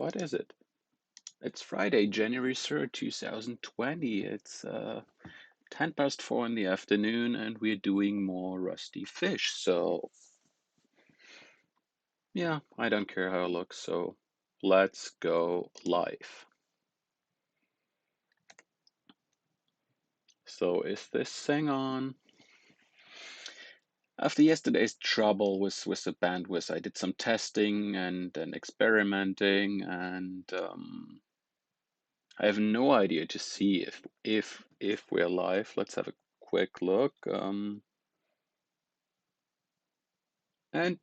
What is it? It's Friday, January 3rd, 2020. It's 10 past 4 in the afternoon, and we're doing more Rusty Fish. So, yeah, I don't care how it looks, so let's go live. So, is this thing on? After yesterday's trouble with the bandwidth, I did some testing and experimenting, and I have no idea to see if we're live. Let's have a quick look. And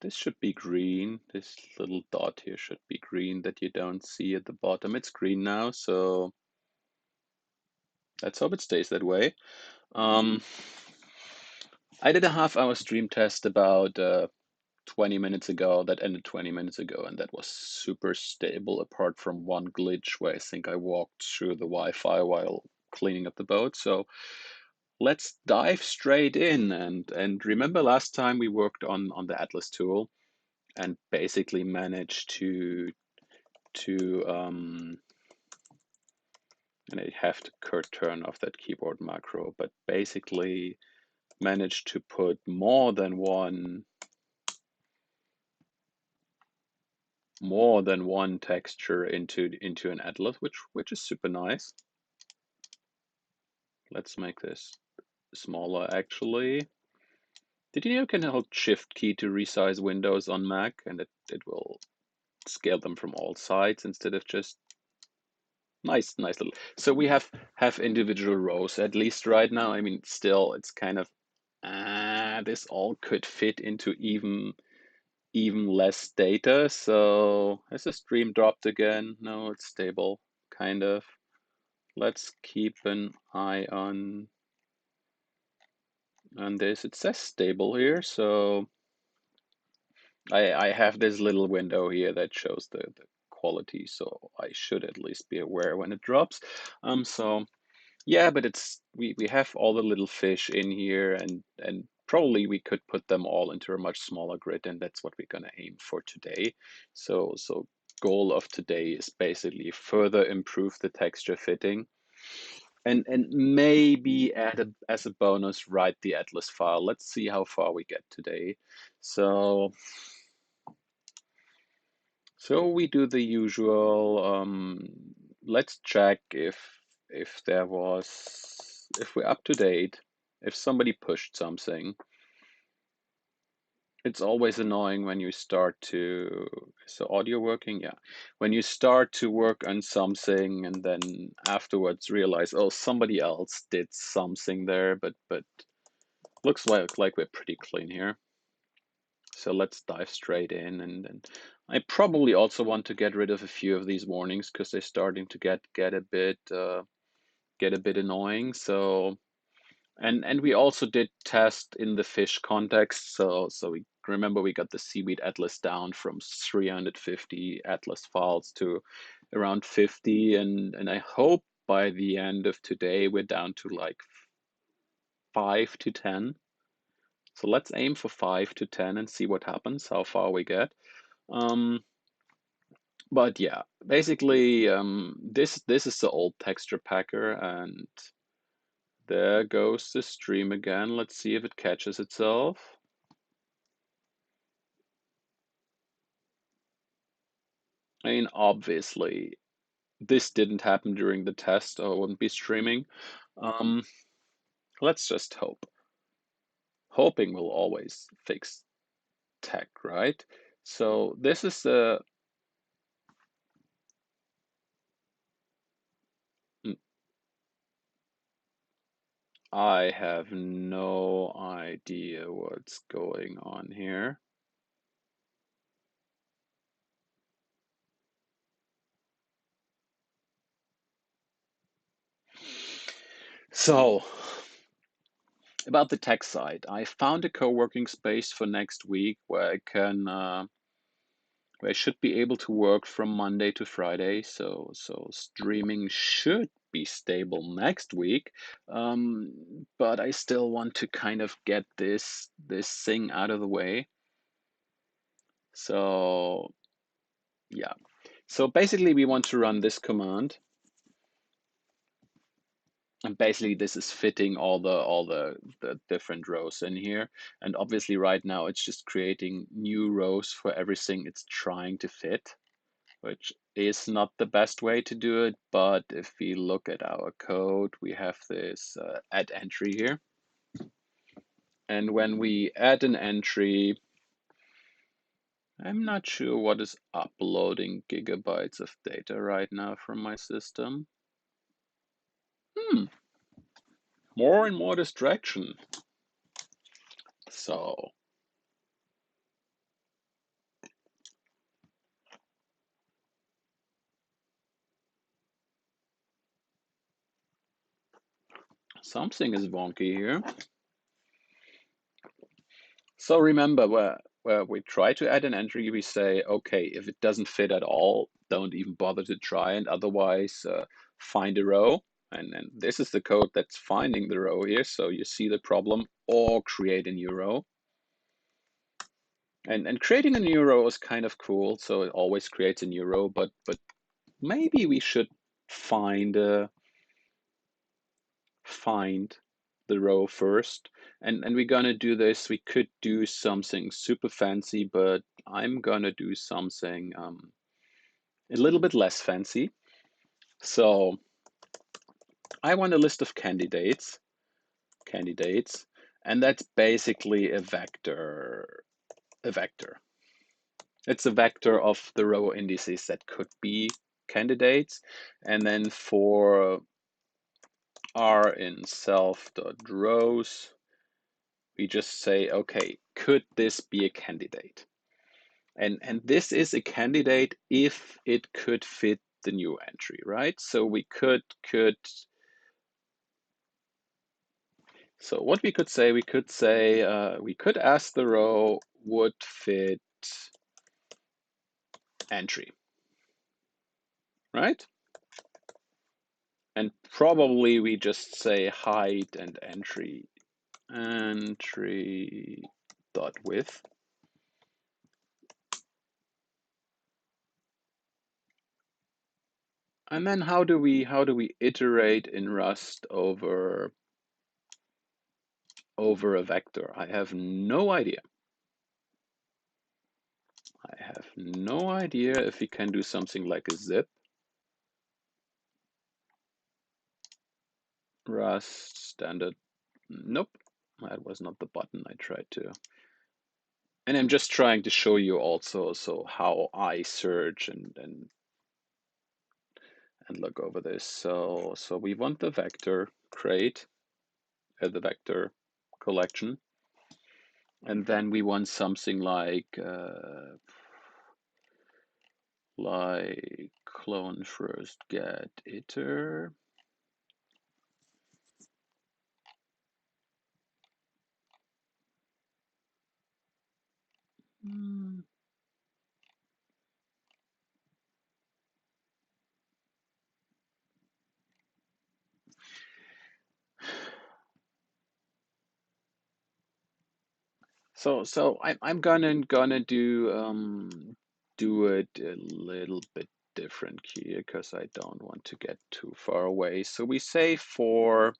this should be green. This little dot here should be green that you don't see at the bottom. It's green now, so let's hope it stays that way. I did a half-hour stream test about 20 minutes ago. That ended 20 minutes ago, and that was super stable, apart from one glitch where I think I walked through the Wi-Fi while cleaning up the boat. So let's dive straight in. And remember last time we worked on the Atlas tool and basically managed to and I have to turn off that keyboard macro, but basically managed to put more than one texture into an atlas, which is super nice. Let's make this smaller actually. Did you know you can hold Shift key to resize windows on Mac, and it will scale them from all sides instead of just nice little. So we have individual rows at least right now. I mean, still it's kind of this all could fit into even less data. So has the stream dropped again? No, it's stable, kind of. Let's keep an eye on this. It says stable here, so I have this little window here that shows the quality, so I should at least be aware when it drops. So yeah, but we have all the little fish in here, and probably we could put them all into a much smaller grid, and that's what we're gonna aim for today. So goal of today is basically further improve the texture fitting, and maybe add as a bonus write the atlas file. Let's see how far we get today. So we do the usual. Let's check if there was, if we're up to date, if somebody pushed something. It's always annoying when you start to, is the audio working? Yeah. When you start to work on something and then afterwards realize, oh, somebody else did something there, but looks like we're pretty clean here. So let's dive straight in, and I probably also want to get rid of a few of these warnings because they're starting to get a bit annoying. So and we also did test in the fish context. So we remember we got the seaweed atlas down from 350 atlas files to around 50, and I hope by the end of today we're down to like 5 to 10. So let's aim for 5 to 10 and see what happens, how far we get. But yeah, basically, this is the old texture packer, and there goes the stream again. Let's see if it catches itself. I mean, obviously, this didn't happen during the test, or I wouldn't be streaming. Let's just hope. Hoping will always fix tech, right? So this is the I have no idea what's going on here. So, about the tech side, I found a co-working space for next week where I can where I should be able to work from Monday to Friday. So streaming should be stable next week. But I still want to kind of get this thing out of the way. So yeah. So basically we want to run this command. And basically this is fitting all the different rows in here. And obviously right now it's just creating new rows for everything it's trying to fit, which is not the best way to do it. But if we look at our code, we have this add entry here. And when we add an entry, I'm not sure what is uploading gigabytes of data right now from my system. More and more distraction. So something is wonky here. So remember, where we try to add an entry, we say, okay, if it doesn't fit at all, don't even bother to try, and otherwise find a row. And this is the code that's finding the row here. So you see the problem, or create a new row. And creating a new row is kind of cool. So it always creates a new row, but maybe we should find the row first. And we're gonna do this. We could do something super fancy, but I'm gonna do something a little bit less fancy. So I want a list of candidates, and that's basically a vector. It's a vector of the row indices that could be candidates. And then for r in self.rows, we just say, okay, could this be a candidate? And this is a candidate if it could fit the new entry, right? So we could so what we could say, we could ask the row would fit entry, right? And probably we just say height and entry dot width. And then how do we iterate in Rust over a vector? I have no idea. I have no idea if we can do something like a zip. Rust standard. Nope, that was not the button I tried to. And I'm just trying to show you also so how I search and look over this. So we want the vector crate, the vector collection, and then we want something like clone first get iter. So I'm gonna do it a little bit different here because I don't want to get too far away. So we say for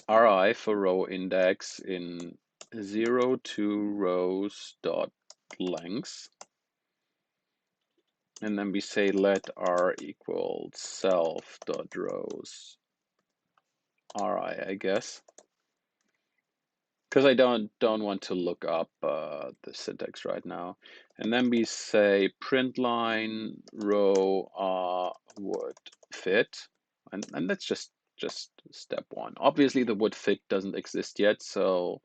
ri for row index in 0 to rows dot length, and then we say let r equal self dot rows ri, I guess. Because I don't want to look up the syntax right now. And then we say print line row would fit, and that's just step one. Obviously the would fit doesn't exist yet, so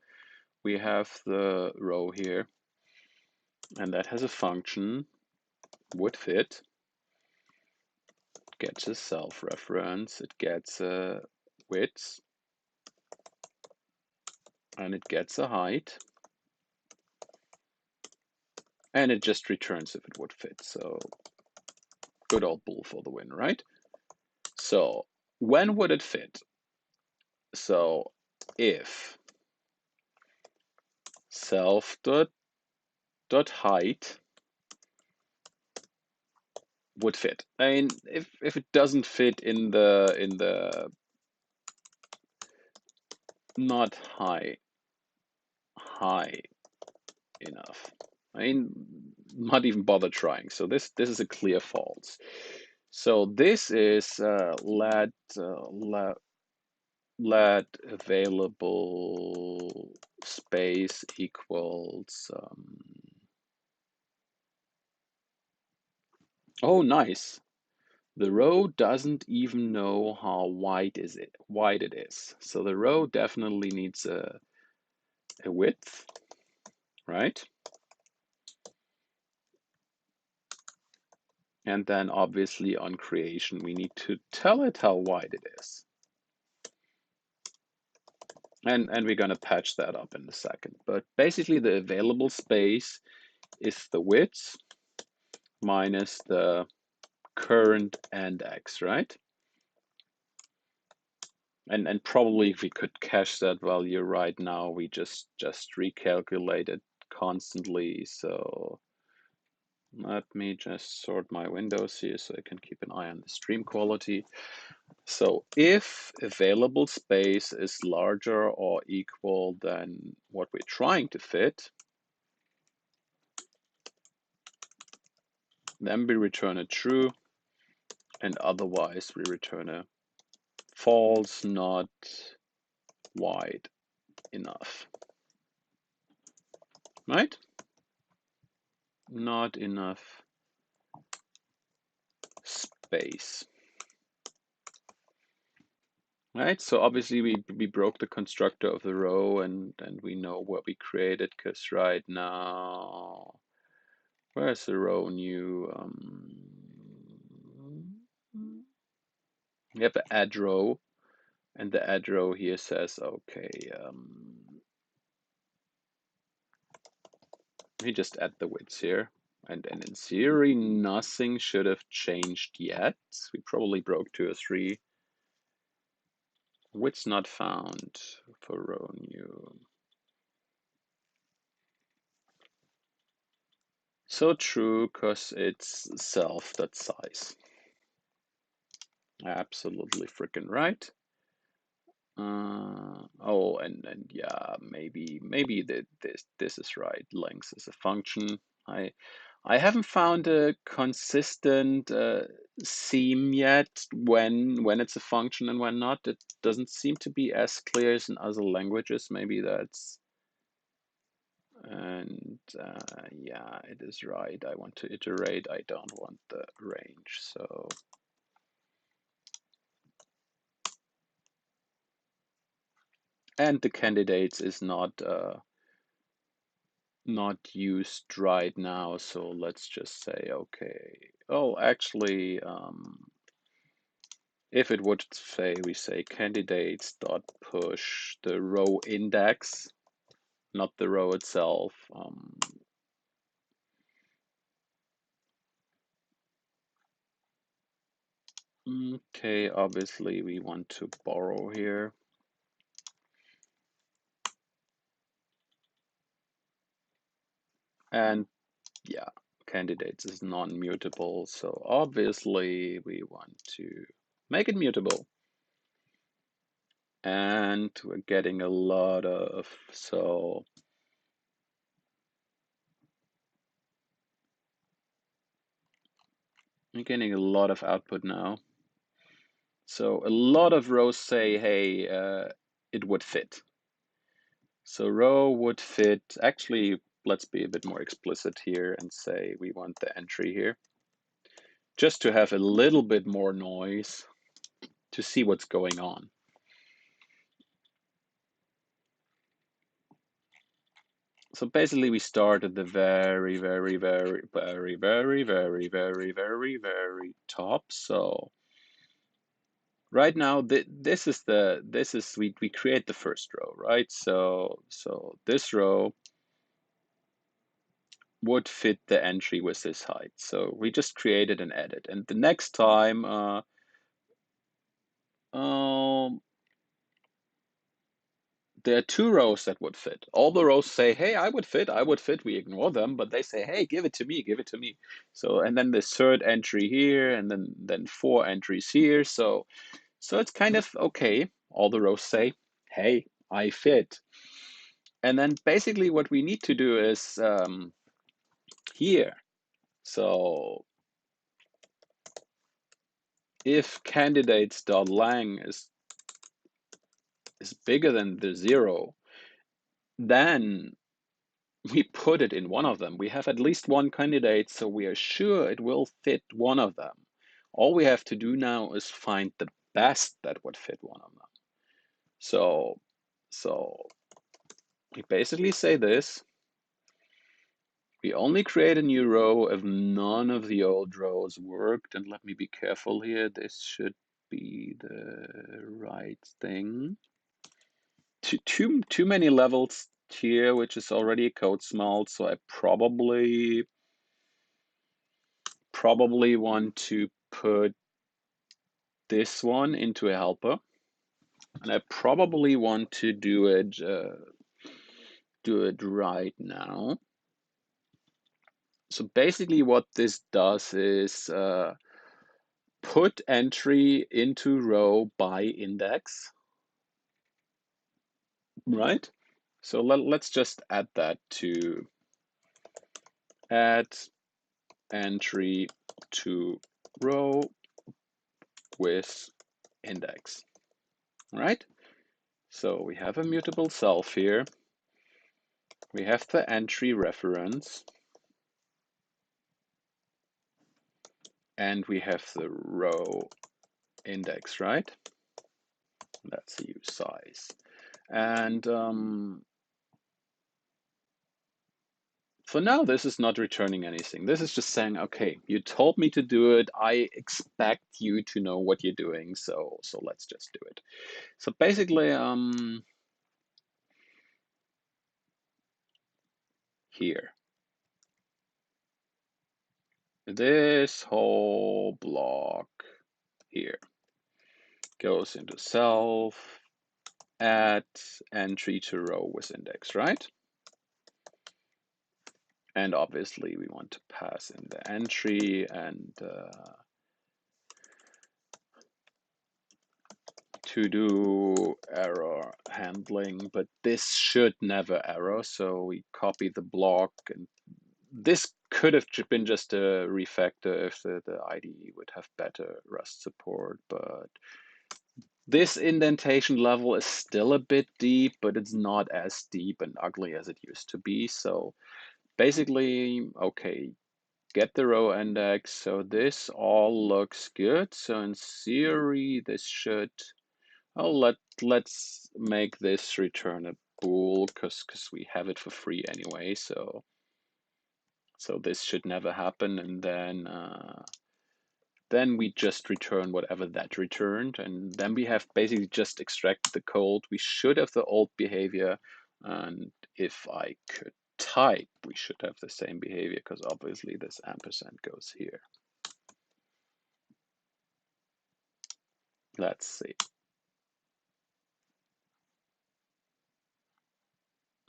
we have the row here, and that has a function would fit. It gets a self reference, it gets a width, and it gets a height. And it just returns if it would fit. So good old bull for the win, right? So when would it fit? So if self dot dot height would fit. I mean, if it doesn't fit in the not high enough, I mean, not even bother trying. So this is a clear false. So this is let available space equals oh nice. The row doesn't even know how wide it is. So the row definitely needs a width, right? And then obviously on creation, we need to tell it how wide it is. And we're going to patch that up in a second. But basically the available space is the width minus the current index, right? And probably if we could cache that value right now, we just recalculate it constantly. So let me just sort my windows here so I can keep an eye on the stream quality. So if available space is larger or equal than what we're trying to fit, then we return a true, and otherwise we return a false, not wide enough, right? Not enough space. Right, so obviously we broke the constructor of the row and we know what we created because right now, where's the row new? We have the add row, and the add row here says, okay, we just add the widths here. And in theory, nothing should have changed yet. We probably broke 2 or 3. Widths not found for row new. So true, because it's self.size. Absolutely freaking right. Oh, and yeah, maybe this is right. Length is a function. I haven't found a consistent theme yet when it's a function and when not. It doesn't seem to be as clear as in other languages. Maybe that's and yeah, it is right. I want to iterate. I don't want the range. So and the candidates is not used right now. So let's just say, okay. Oh, actually, if it would say, we say candidates dot push the row index, not the row itself. Okay, obviously we want to borrow here. And yeah, candidates is non-mutable. So obviously we want to make it mutable. And we're getting a lot of, so we're getting a lot of output now. So a lot of rows say, hey, it would fit. So row would fit, actually, let's be a bit more explicit here and say we want the entry here, just to have a little bit more noise to see what's going on. So basically we start at the very, very, very, very, very, very, very, very, very top. So right now, this is we create the first row, right? So this row would fit the entry with this height. So we just created an edit, and the next time, um, there are two rows that would fit. All the rows say, hey, I would fit, I would fit. We ignore them, but they say, hey, give it to me, give it to me. So, and then this third entry here, and then four entries here. So it's kind of okay. All the rows say, hey, I fit. And then basically what we need to do is here. So if candidates.lang is bigger than the 0, then we put it in one of them. We have at least one candidate, so we are sure it will fit one of them. All we have to do now is find the best that would fit one of them. So we basically say this. We only create a new row if none of the old rows worked. And let me be careful here. This should be the right thing. Too many levels here, which is already a code smelt. So I probably want to put this one into a helper. And I probably want to do it right now. So basically what this does is put entry into row by index, right? So let's just add that to add entry to row with index, right? So we have a mutable self here. We have the entry reference, and we have the row index, right? That's the use size. And for now, this is not returning anything. This is just saying, okay, you told me to do it. I expect you to know what you're doing. So let's just do it. So basically, here, this whole block here goes into self, add entry to row with index, right? And obviously we want to pass in the entry and to do error handling, but this should never error. So we copy the block, and this could have been just a refactor if the IDE would have better Rust support, but this indentation level is still a bit deep, but it's not as deep and ugly as it used to be. So basically, okay, get the row index. So this all looks good. So in theory, this should, oh, let's make this return a bool because we have it for free anyway. So this should never happen. And then we just return whatever that returned. And then we have basically just extracted the code. We should have the old behavior. And if I could type, we should have the same behavior because obviously this ampersand goes here. Let's see.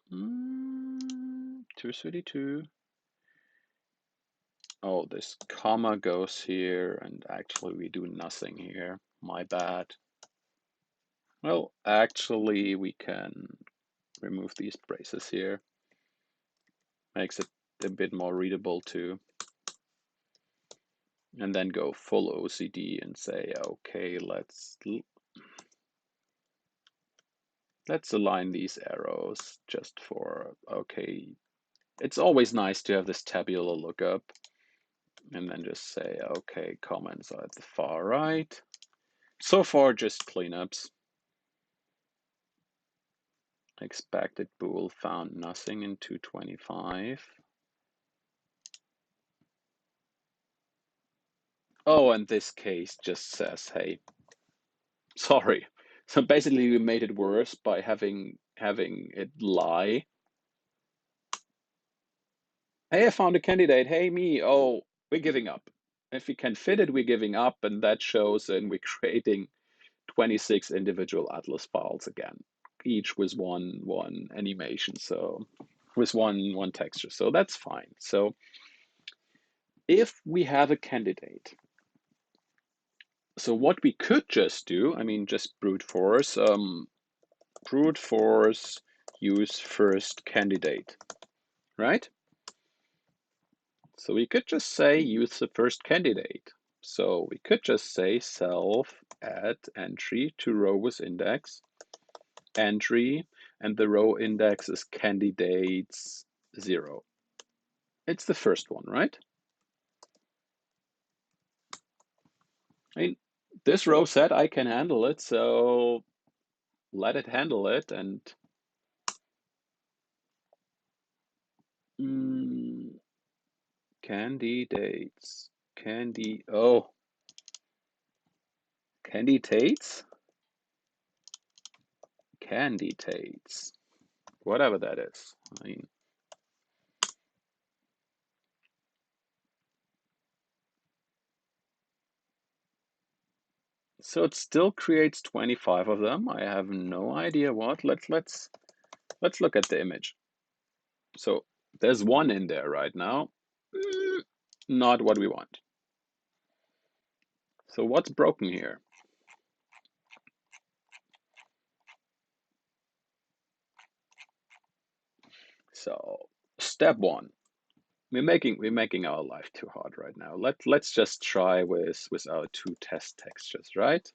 232. Oh, this comma goes here, and actually we do nothing here. My bad. Well, actually we can remove these braces here. Makes it a bit more readable too. And then go full OCD and say, okay, let's align these arrows just for, okay. It's always nice to have this tabular lookup. And then just say, okay, comments are at the far right. So far, just cleanups. Expected bool found nothing in 225. Oh, and this case just says, hey, sorry. So basically we made it worse by having it lie. Hey, I found a candidate. Hey, me. Oh, we're giving up. If we can fit it, we're giving up. And that shows, and we're creating 26 individual atlas files again. each with one animation, so with one texture. So that's fine. So if we have a candidate, so what we could just do, I mean, just brute force use first candidate, right? So we could just say use the first candidate. So we could just say self add entry to row with index entry, and the row index is candidates 0. It's the first one, right? I mean, this row said I can handle it, so let it handle it. And candidates, candidates, whatever that is. I mean, so it still creates 25 of them. I have no idea what. Let's look at the image. So there's one in there right now. Not what we want. So what's broken here? So step one, we're making our life too hard right now. Let's just try with our two test textures, right?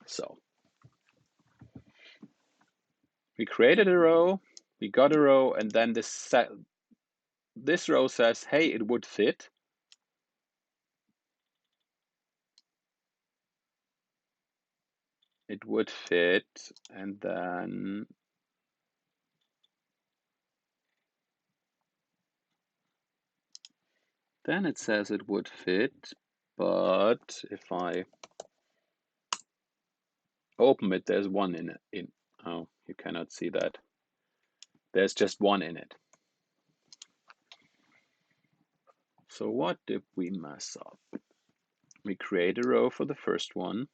So we created a row, we got a row, and then this row says, hey, it would fit. It would fit, and then it says it would fit, but if I open it, there's one in it. Oh, you cannot see that. There's just one in it. So what did we mess up? We create a row for the first one.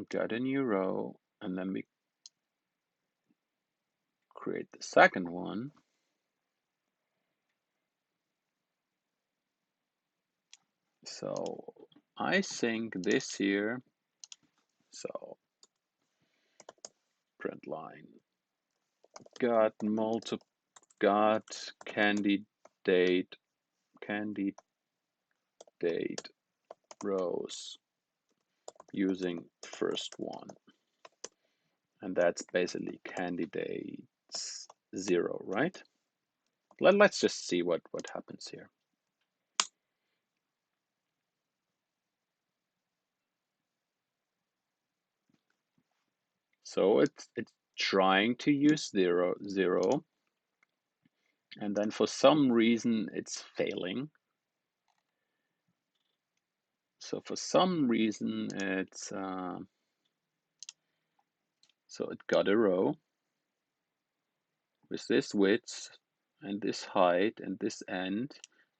Got a new row, and then we create the second one. So I think this here, so print line, got candidate rows using first one. And that's basically candidates 0, right? Let's just see what happens here. So it's trying to use 0, 0, and then for some reason it's failing. So for some reason it's so it got a row with this width and this height and this end,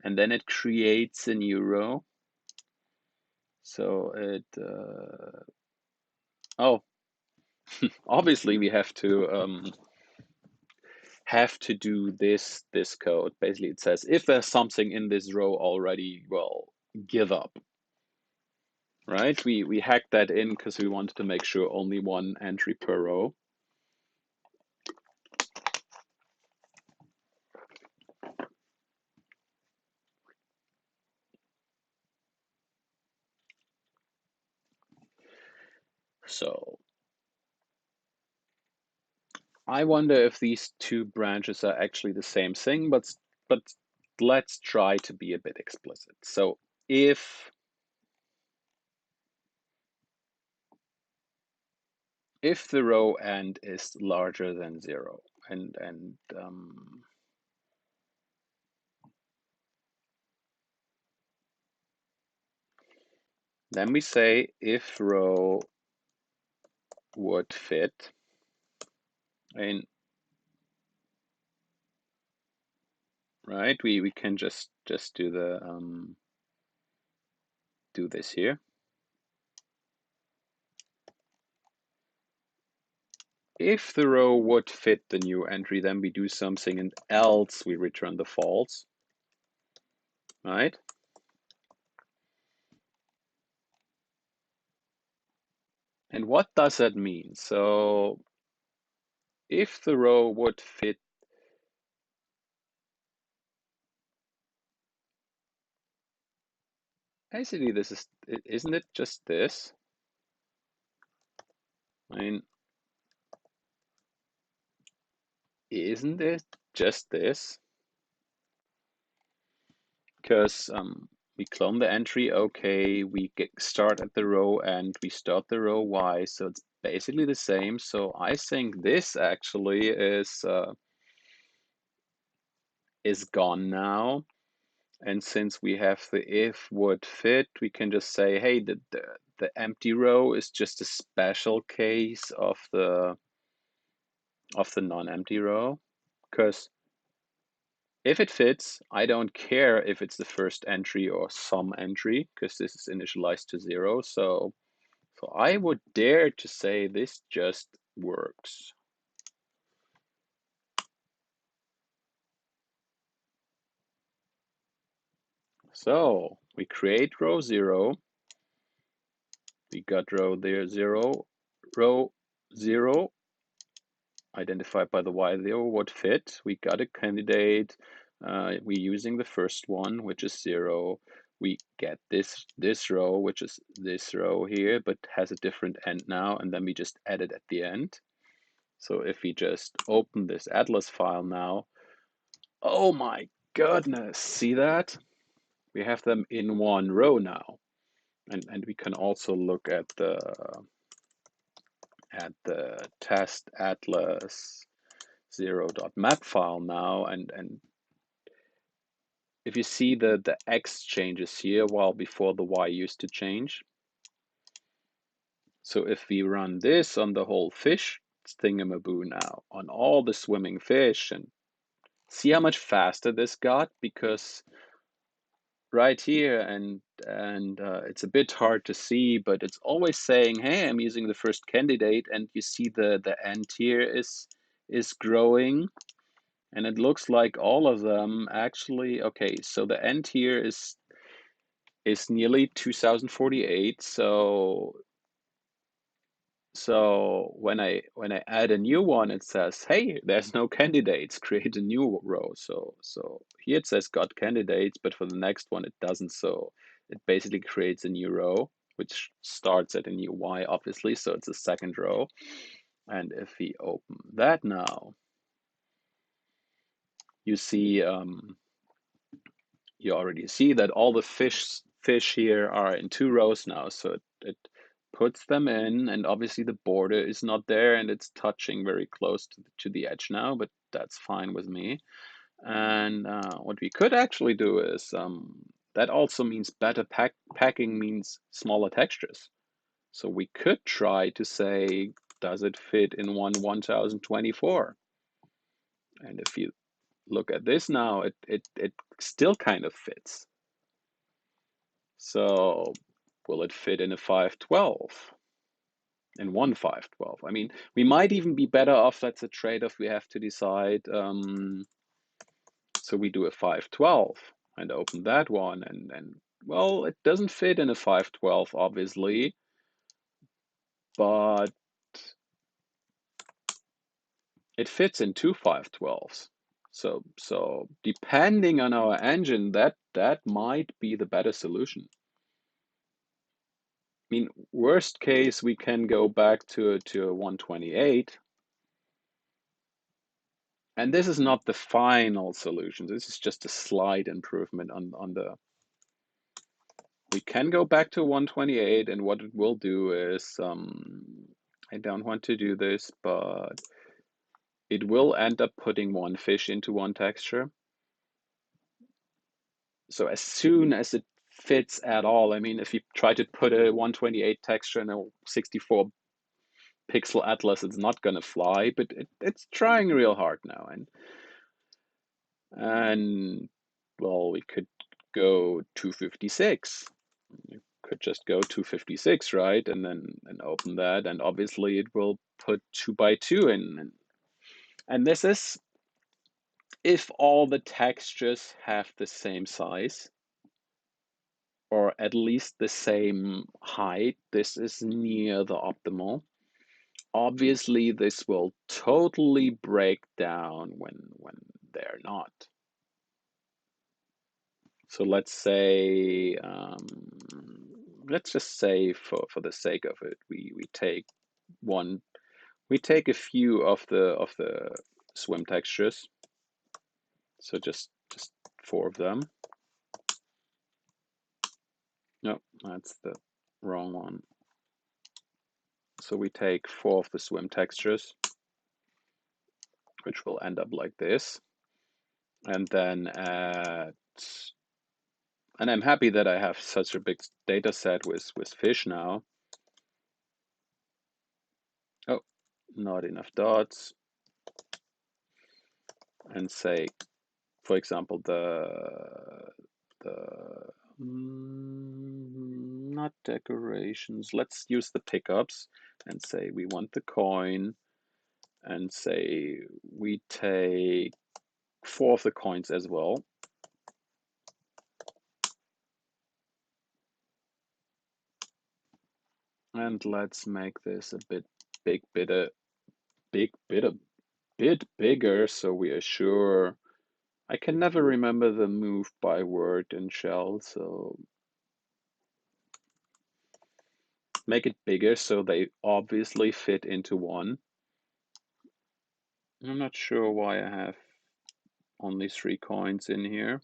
and then it creates a new row. So it oh, obviously we have to do this code. Basically, it says if there's something in this row already, well, give up. Right? We hacked that in because we wanted to make sure only one entry per row. So I wonder if these two branches are actually the same thing, but let's try to be a bit explicit. So if the row end is larger than 0, and then we say if row would fit, and right? We can just do the do this here. If the row would fit the new entry, then we do something, and else we return the false, right? And what does that mean? So if the row would fit, basically this is, isn't it just this? I mean, isn't it just this? Because we clone the entry, okay, we start at the row and we start the row Y, so it's basically the same. So I think this actually is gone now. And since we have the if would fit, we can just say, hey, the empty row is just a special case of the non-empty row. Because if it fits, I don't care if it's the first entry or some entry, because this is initialized to 0. So I would dare to say this just works. So we create row 0. We got row there 0, row 0 identified by the Y0 would fit. We got a candidate. We're using the first one, which is 0. We get this row, which is this row here, but has a different end now, and then we just add it at the end. So if we just open this atlas file now, oh my goodness, see that? We have them in one row now. And we can also look at the test atlas 0.map file now, and if you see the X changes here while before the Y used to change. So if we run this on the whole fish thingamaboo now, on all the swimming fish, and see how much faster this got, because right here, and it's a bit hard to see, but it's always saying, hey, I'm using the first candidate, and you see the end here is growing. And it looks like all of them actually, okay, so the end here is nearly 2048. So when I add a new one, it says, hey, there's no candidates, create a new row. So here it says got candidates, but for the next one it doesn't. So it basically creates a new row, which starts at a new Y, obviously. So it's a second row. And if we open that now, you see you already see that all the fish here are in 2 rows now. So it puts them in, and obviously the border is not there, and it's touching very close to the edge now, but that's fine with me. And what we could actually do is, that also means better packing means smaller textures. So we could try to say, does it fit in 1024? And if you look at this now, it still kind of fits. So will it fit in a 512? In one 512? I mean, we might even be better off. That's a trade-off we have to decide. So we do a 512 and open that one, and well, it doesn't fit in a 512, obviously, but it fits in two 512s. So depending on our engine, that might be the better solution. I mean, worst case, we can go back to a 128. And this is not the final solution. This is just a slight improvement on the. We can go back to 128, and what it will do is, I don't want to do this, but it will end up putting one fish into one texture. So as soon as it fits at all, I mean, if you try to put a 128 texture in a 64 pixel atlas, it's not going to fly, but it's trying real hard now. And And well, we could go 256. You could just go 256, right? And open that, and obviously it will put 2 by 2 in. And this is if all the textures have the same size, or at least the same height. This is near the optimal. Obviously, this will totally break down when they're not. So let's just say for the sake of it, we take one, we take a few of the swim textures. So just 4 of them. No, that's the wrong one. So we take 4 of the swim textures, which will end up like this. And then and I'm happy that I have such a big data set with Fiiish now. Oh, not enough dots. And say, for example, not decorations. Let's use the pickups and say we want the coin, and say we take 4 of the coins as well. And let's make this a bit bigger, so we are sure. I can never remember the move by word in shell, so make it bigger so they obviously fit into one. I'm not sure why I have only 3 coins in here.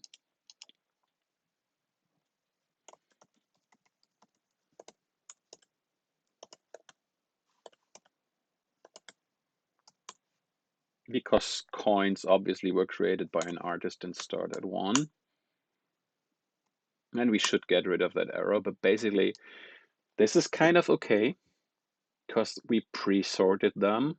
Because coins obviously were created by an artist and start at 1. And we should get rid of that arrow, but basically this is kind of okay because we pre-sorted them.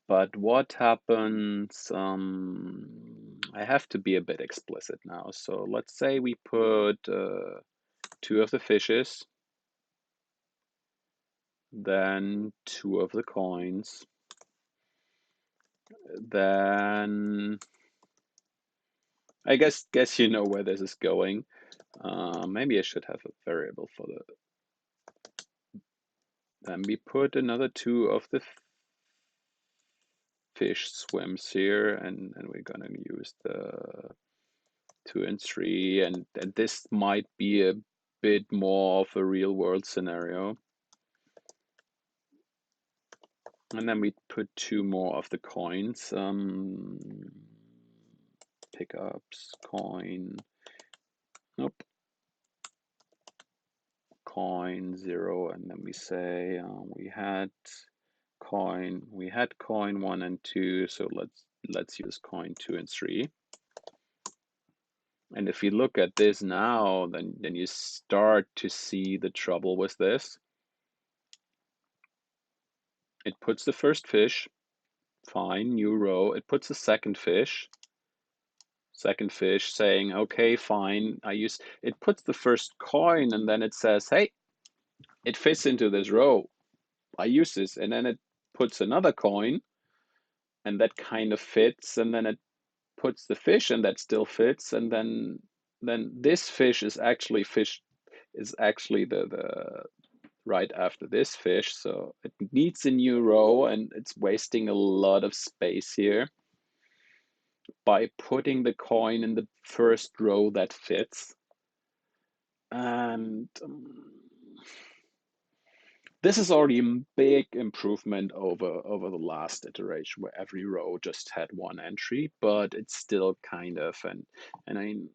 But what happens, I have to be a bit explicit now. So let's say we put 2 of the fishes, then 2 of the coins, then I guess you know where this is going. Maybe I should have a variable for the, then we put another 2 of the fish swims here, and we're gonna use the 2 and 3, and this might be a bit more of a real world scenario. And then we put 2 more of the coins. Pickups, coin, nope, coin 0, and then we say we had coin 1 and 2, so let's use coin 2 and 3. And if you look at this now, then you start to see the trouble with this. It puts the first fish, fine, new row. It puts the second fish saying, okay, fine. It puts the first coin, and then it says, hey, it fits into this row. I use this. And then it puts another coin, and that kind of fits. And then it puts the fish, and that still fits. And then this fish is actually the right after this fish. So it needs a new row, and it's wasting a lot of space here by putting the coin in the first row that fits. And this is already a big improvement over the last iteration where every row just had 1 entry, but it's still kind of, and I mean,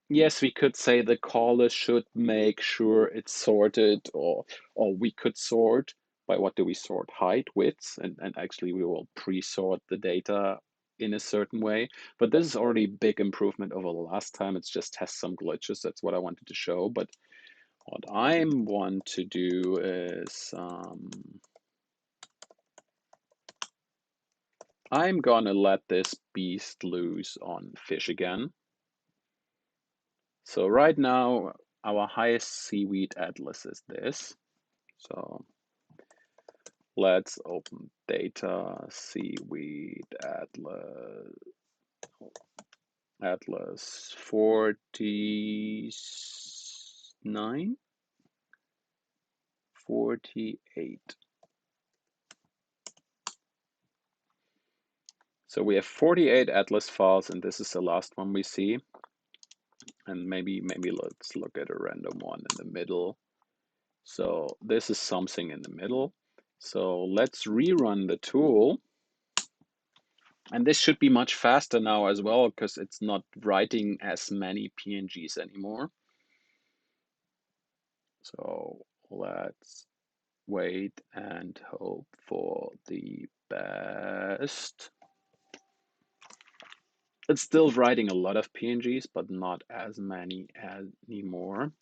yes, we could say the caller should make sure it's sorted, or we could sort by what do we sort, height, width, and actually we will pre-sort the data in a certain way. But this is already a big improvement over the last time. It just has some glitches. That's what I wanted to show. But what I want to do is I'm gonna let this beast loose on fish again. So right now, our highest seaweed atlas is this. So let's open data, seaweed atlas 49, 48. So we have 48 atlas files, and this is the last one we see. And maybe let's look at a random one in the middle. So this is something in the middle. So let's rerun the tool. And this should be much faster now as well, because it's not writing as many PNGs anymore. So let's wait and hope for the best. It's still writing a lot of PNGs, but not as many anymore.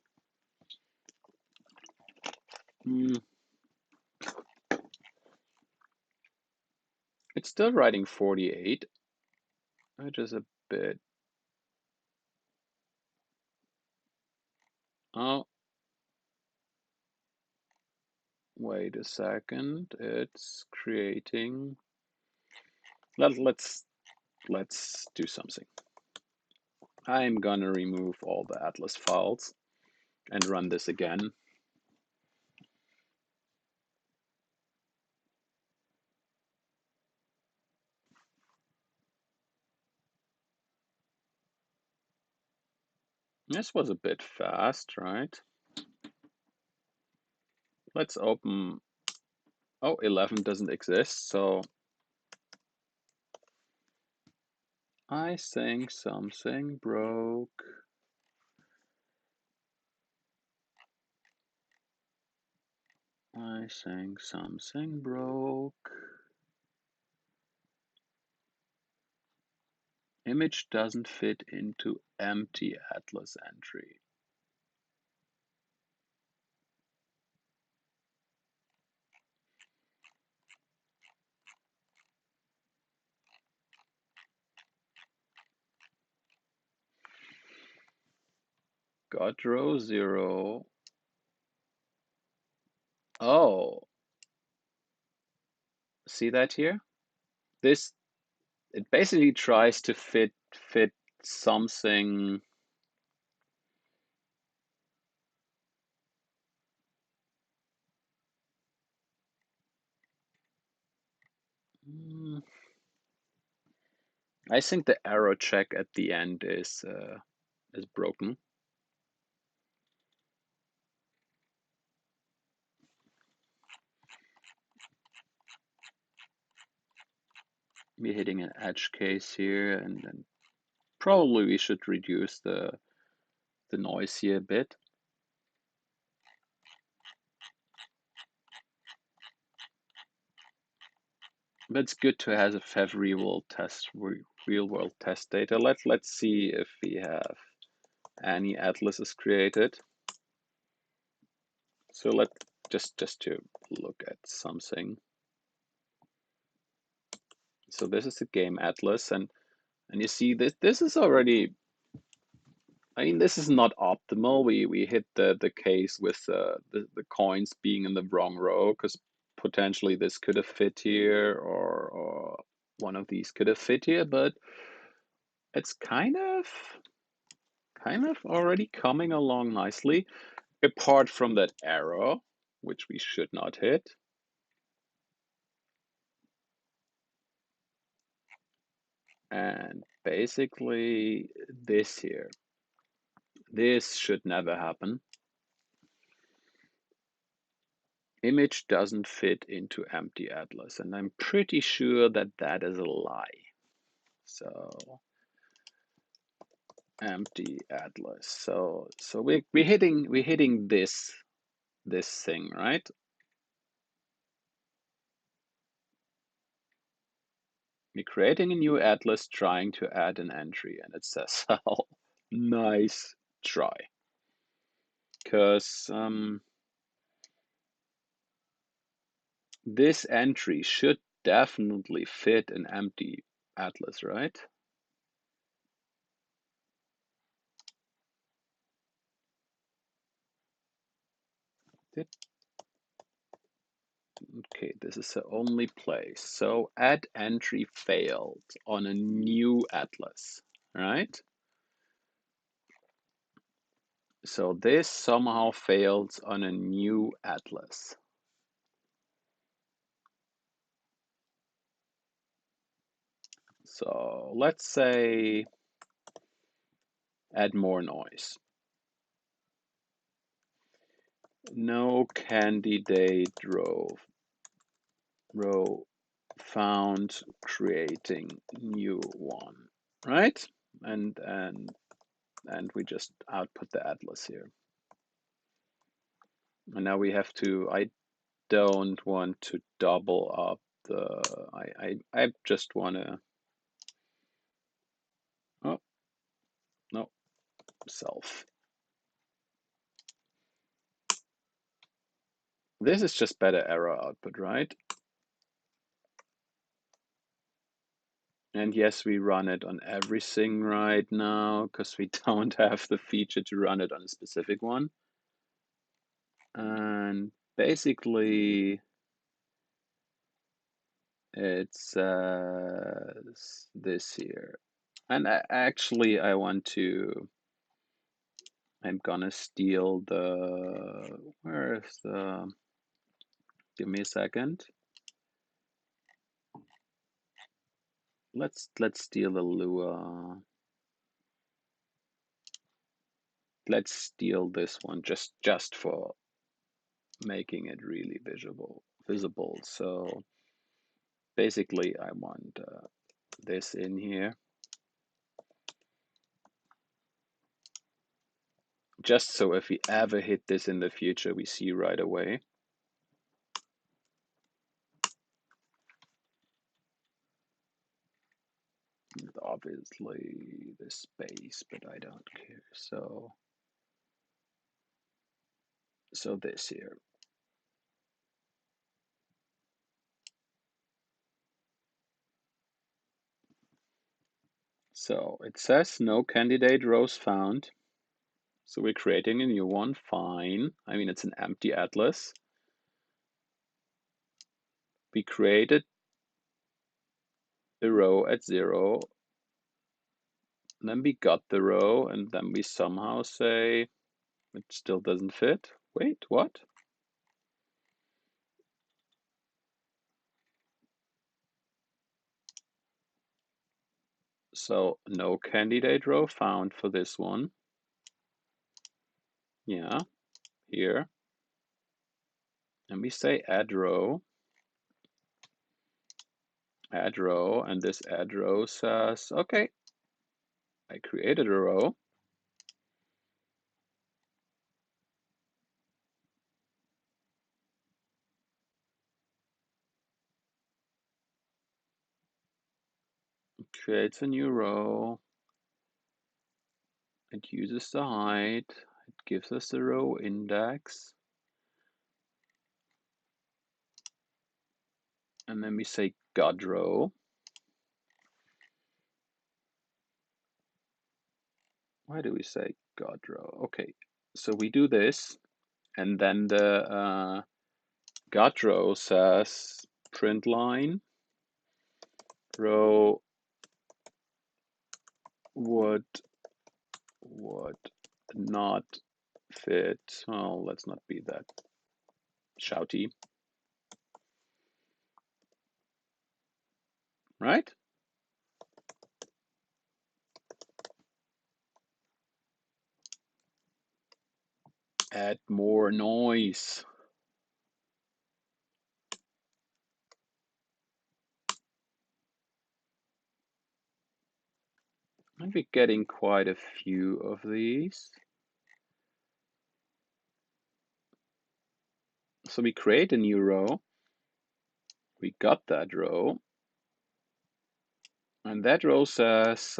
It's still writing 48, which is a bit. Oh, wait a second. It's creating. Let's do something. I'm gonna remove all the atlas files and run this again. This was a bit fast, right? Let's open. Oh, 11 doesn't exist, so I think something broke. I think something broke. Image doesn't fit into empty atlas entry. Got row 0. Oh, see that here? This, it basically tries to fit something. I think the arrow check at the end is broken. We're hitting an edge case here, and then probably we should reduce the noise here a bit. But it's good to have real world test data. Let's see if we have any atlases created. So just to look at something. So this is the game atlas, and you see this is already. I mean, this is not optimal. We hit the case with the coins being in the wrong row, because potentially this could have fit here, or one of these could have fit here, but it's kind of already coming along nicely, apart from that arrow, which we should not hit. And basically this here. This should never happen. Image doesn't fit into empty atlas, and I'm pretty sure that that is a lie. So empty atlas. So we're hitting this thing, right? We're creating a new atlas, trying to add an entry, and it says, "Oh, nice try." Because this entry should definitely fit an empty atlas, right? Okay, this is the only place. So add entry failed on a new atlas, right? So this somehow fails on a new atlas. So let's say add more noise. No candidate row found, creating new one, right? And we just output the atlas here. And now we have to, I don't want to double up the, I just want to, oh, no, self. This is just better error output, right? And yes, we run it on everything right now because we don't have the feature to run it on a specific one. And basically, it's this here. And actually, I'm gonna steal the, where's the, give me a second. Let's steal the Lua. Let's steal this one just for making it really visible. So basically, I want this in here, just so if we ever hit this in the future, we see right away. Obviously the space, but I don't care. So this here. So it says no candidate rows found. So we're creating a new one, fine. I mean, it's an empty atlas. We created a row at 0, then we got the row, and then we somehow say it still doesn't fit. Wait, what? So no candidate row found for this one. Yeah, here. And we say add row, and this add row says, okay, I created a row. It creates a new row. It uses the height. It gives us the row index. And then we say got row. Why do we say got row? Okay, so we do this, and then the got row says print line row would not fit. Oh, let's not be that shouty, right? Add more noise. And we're getting quite a few of these. So we create a new row. We got that row. And that row says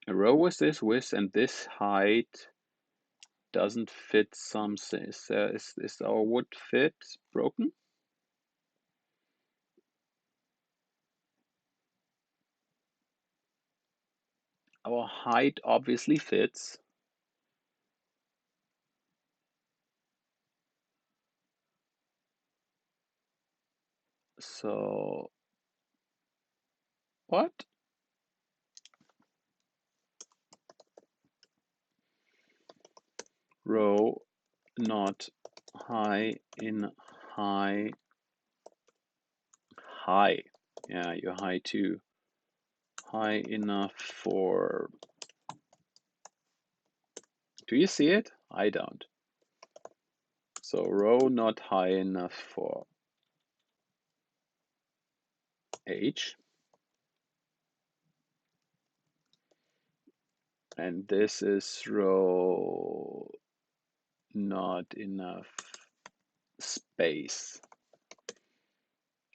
a row with this width and this height doesn't fit something. Is our wood fit broken? Our height obviously fits. So what? Row not high in high. Yeah, you're high too. High enough for. Do you see it? I don't. So row not high enough for H. And this is row not enough space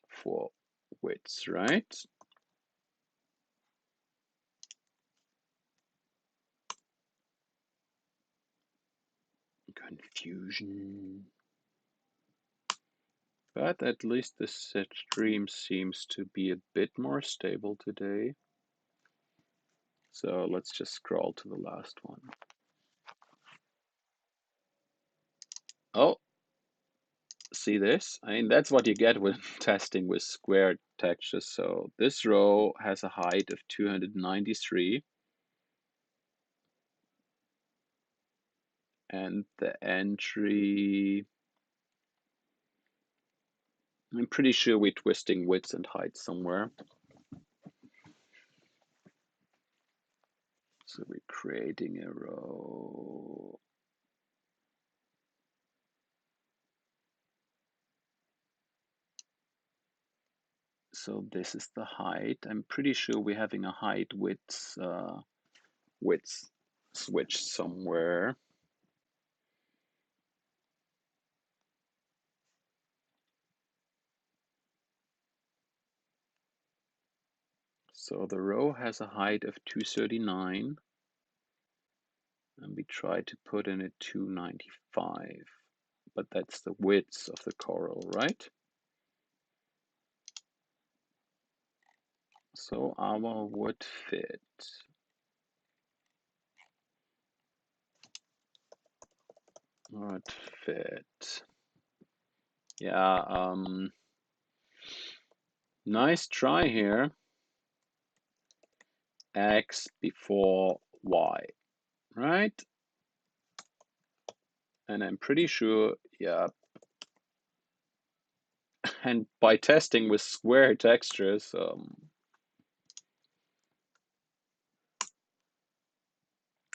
for width, right? Confusion. But at least the stream seems to be a bit more stable today. So let's just scroll to the last one. Oh, see this? I mean, that's what you get when testing with square textures. So this row has a height of 293. And the entry, I'm pretty sure we're twisting width and height somewhere. So we're creating a row. So this is the height. I'm pretty sure we're having a height width switch somewhere. So the row has a height of 239, and we try to put in a 295, but that's the width of the coral, right? So our would fit. Would fit. Yeah, nice try here. X before Y, right? And I'm pretty sure, yeah. And by testing with square textures,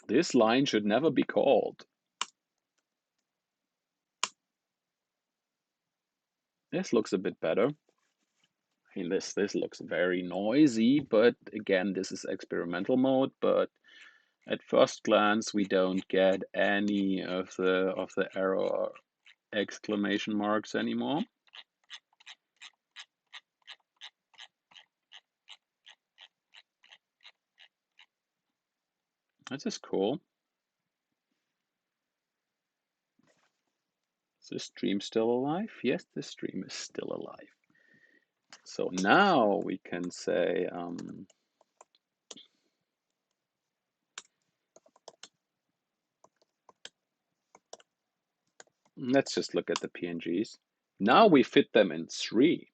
this line should never be called. This looks a bit better. I mean, this looks very noisy, but again, this is experimental mode. But at first glance, we don't get any of the error exclamation marks anymore. This is cool. Is this stream still alive? Yes, the stream is still alive. So now we can say, let's just look at the PNGs. Now we fit them in 3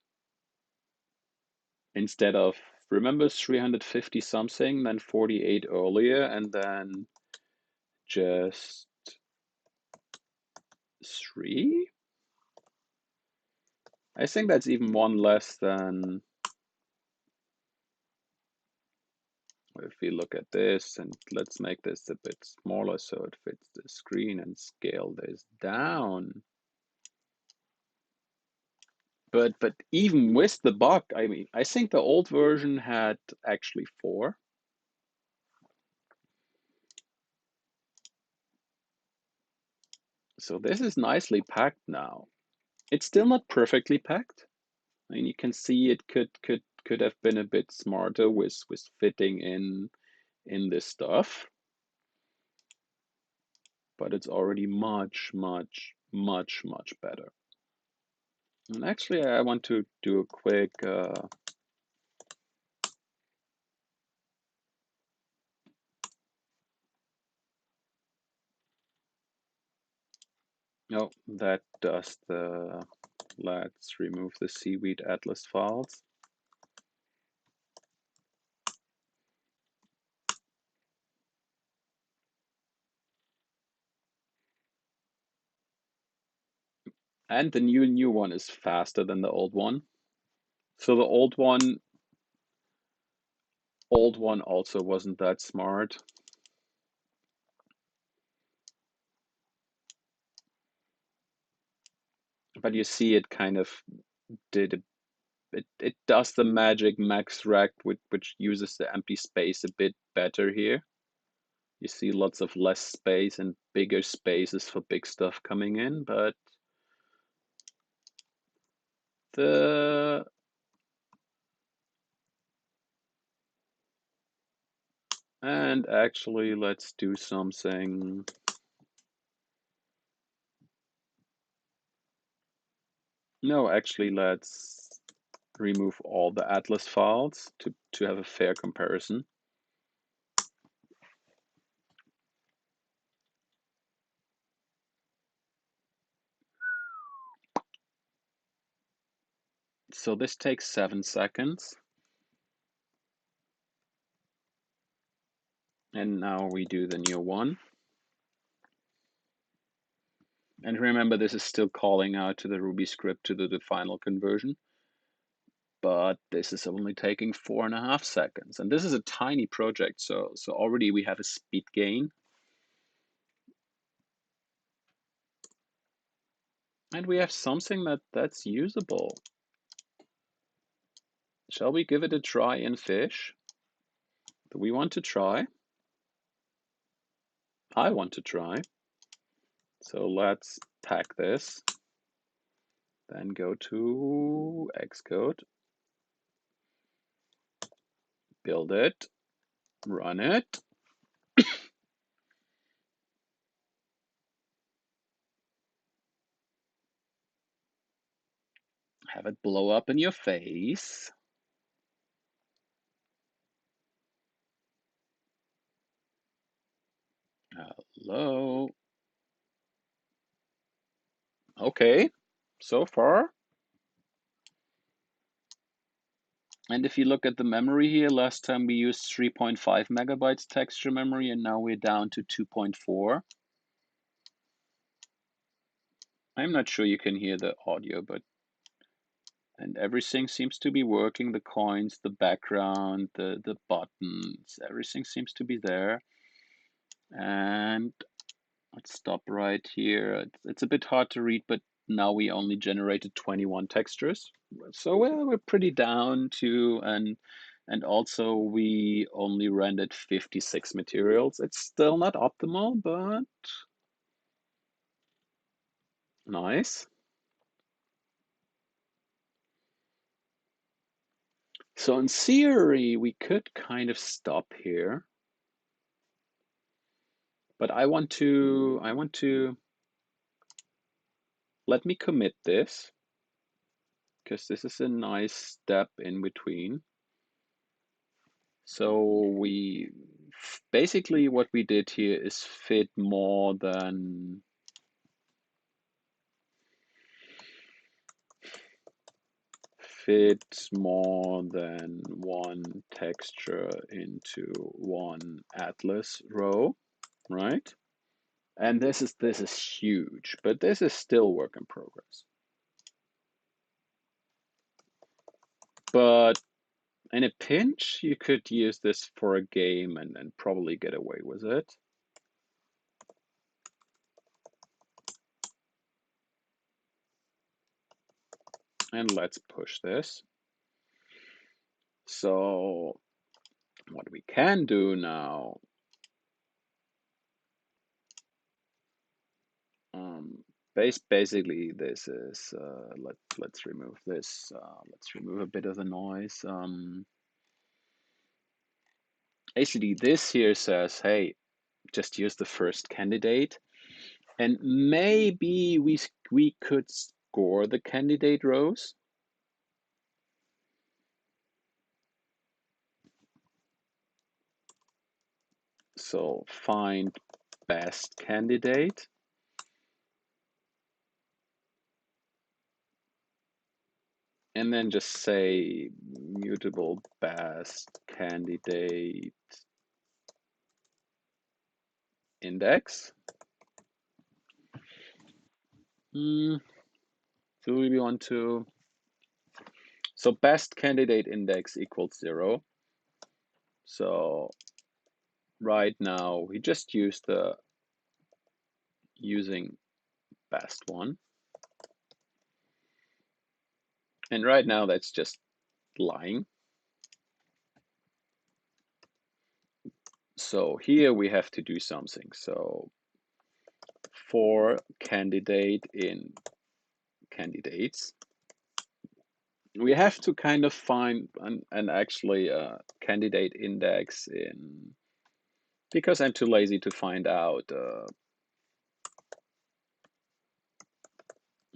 instead of, remember 350 something, then 48 earlier, and then just 3? I think that's even one less than, if we look at this, and let's make this a bit smaller so it fits the screen and scale this down. But even with the bug, I mean, I think the old version had actually 4. So this is nicely packed now. It's still not perfectly packed. I mean, you can see it could have been a bit smarter with fitting in this stuff. but it's already much, much, much, much better. And actually, I want to do a quick no, that does the, let's remove the seaweed atlas files. And the new one is faster than the old one. So the old one also wasn't that smart. But you see it kind of did it does the magic max rect, which uses the empty space a bit better here. You see lots of less space and bigger spaces for big stuff coming in, but the and actually let's do something. No, actually let's remove all the atlas files to have a fair comparison. So this takes 7 seconds. And now we do the new one. And remember, this is still calling out to the Ruby script to do the final conversion. But this is only taking 4.5 seconds. And this is a tiny project, so already we have a speed gain. And we have something that's usable. Shall we give it a try in Fiiish? Do we want to try? I want to try. So let's pack this. Then go to Xcode. Build it. Run it. Have it blow up in your face. Hello. Okay, so far. And if you look at the memory here, last time we used 3.5 megabytes texture memory, and now we're down to 2.4. I'm not sure you can hear the audio, but and everything seems to be working. The coins, the background, the buttons, everything seems to be there. And let's stop right here. It's a bit hard to read, but now we only generated 21 textures. So we're pretty down to, and also we only rendered 56 materials. It's still not optimal, but nice. So in theory, we could kind of stop here. But I want to let me commit this because this is a nice step in between. So we basically what we did here is fit more than one texture into one atlas row, right? And this is huge, but this is still work in progress. But in a pinch, you could use this for a game and probably get away with it. And let's push this. So what we can do now, basically this is, let's remove this. Let's remove a bit of the noise. Basically this here says, hey, just use the first candidate. And maybe we could score the candidate rows. So find best candidate. And then just say mutable best candidate index. Do we want to? So best candidate index equals 0. So right now we just use the using best one. And right now that's just lying. So here we have to do something. So for candidate in candidates, we have to kind of find an actually candidate index in, because I'm too lazy to find out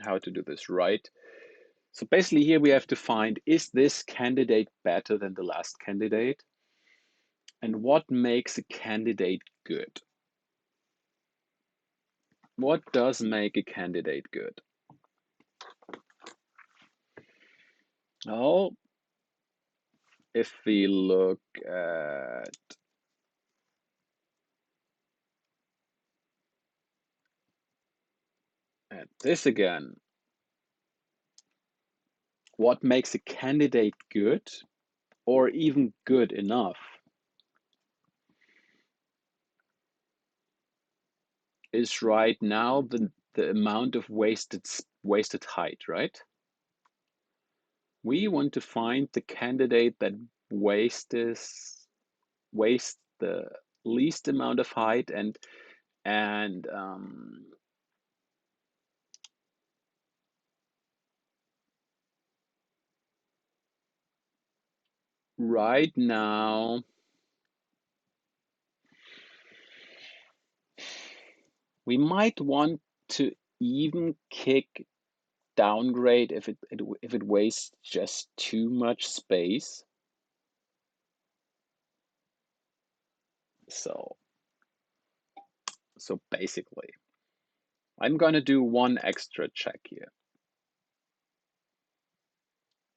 how to do this right. So basically here we have to find, is this candidate better than the last candidate? And what makes a candidate good? What does make a candidate good? Oh, if we look at this again, what makes a candidate good or even good enough is right now the amount of wasted height, right? We want to find the candidate that wastes the least amount of height, and right now we might want to even kick downgrade if it wastes just too much space. So basically, I'm gonna do one extra check here.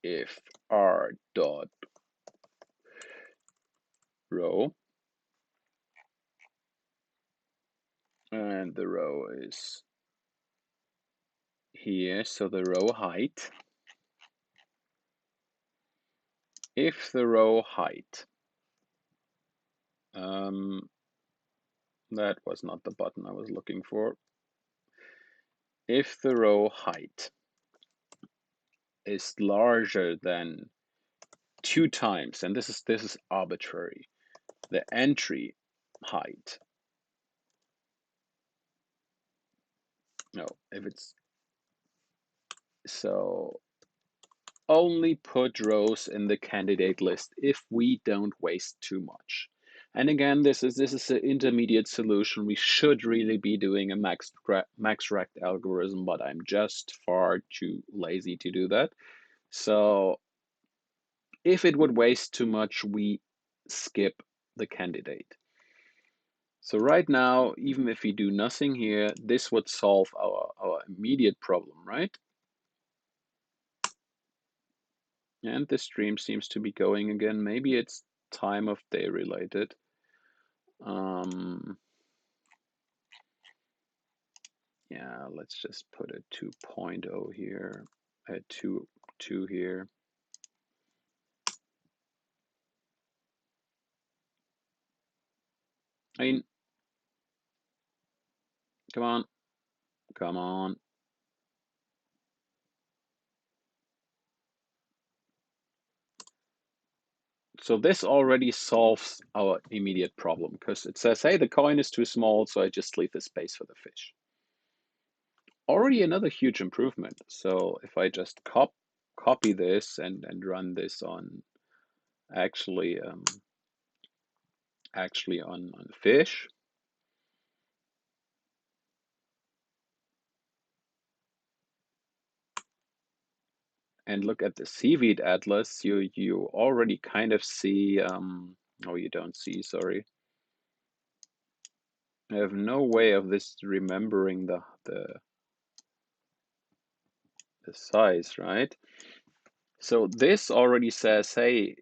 If r dot row, and the row is here, so the row height. If the row height, that was not the button I was looking for. If the row height is larger than 2 times, and this is arbitrary, the entry height. No, if it's so, only put rows in the candidate list if we don't waste too much. And again, this is an intermediate solution. We should really be doing a max rect algorithm, but I'm just far too lazy to do that. So if it would waste too much, we skip the candidate. So right now, even if we do nothing here, this would solve our immediate problem, right? And the stream seems to be going again. Maybe it's time of day related. Yeah, let's just put a 2.0 here, a 2 here. I mean, come on, come on. So this already solves our immediate problem because it says, hey, the coin is too small, so I just leave the space for the fish. Already another huge improvement. So if I just copy this and run this on actually on Fiiish, and look at the seaweed atlas, you already kind of see, oh, you don't see, sorry. I have no way of this remembering the size, right? So this already says, hey,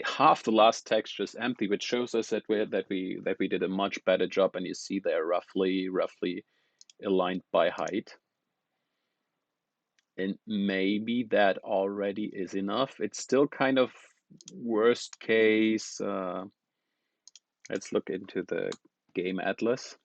half the last texture is empty, which shows us that we did a much better job, and you see they're roughly aligned by height. And maybe that already is enough. It's still kind of worst case. Let's look into the game atlas.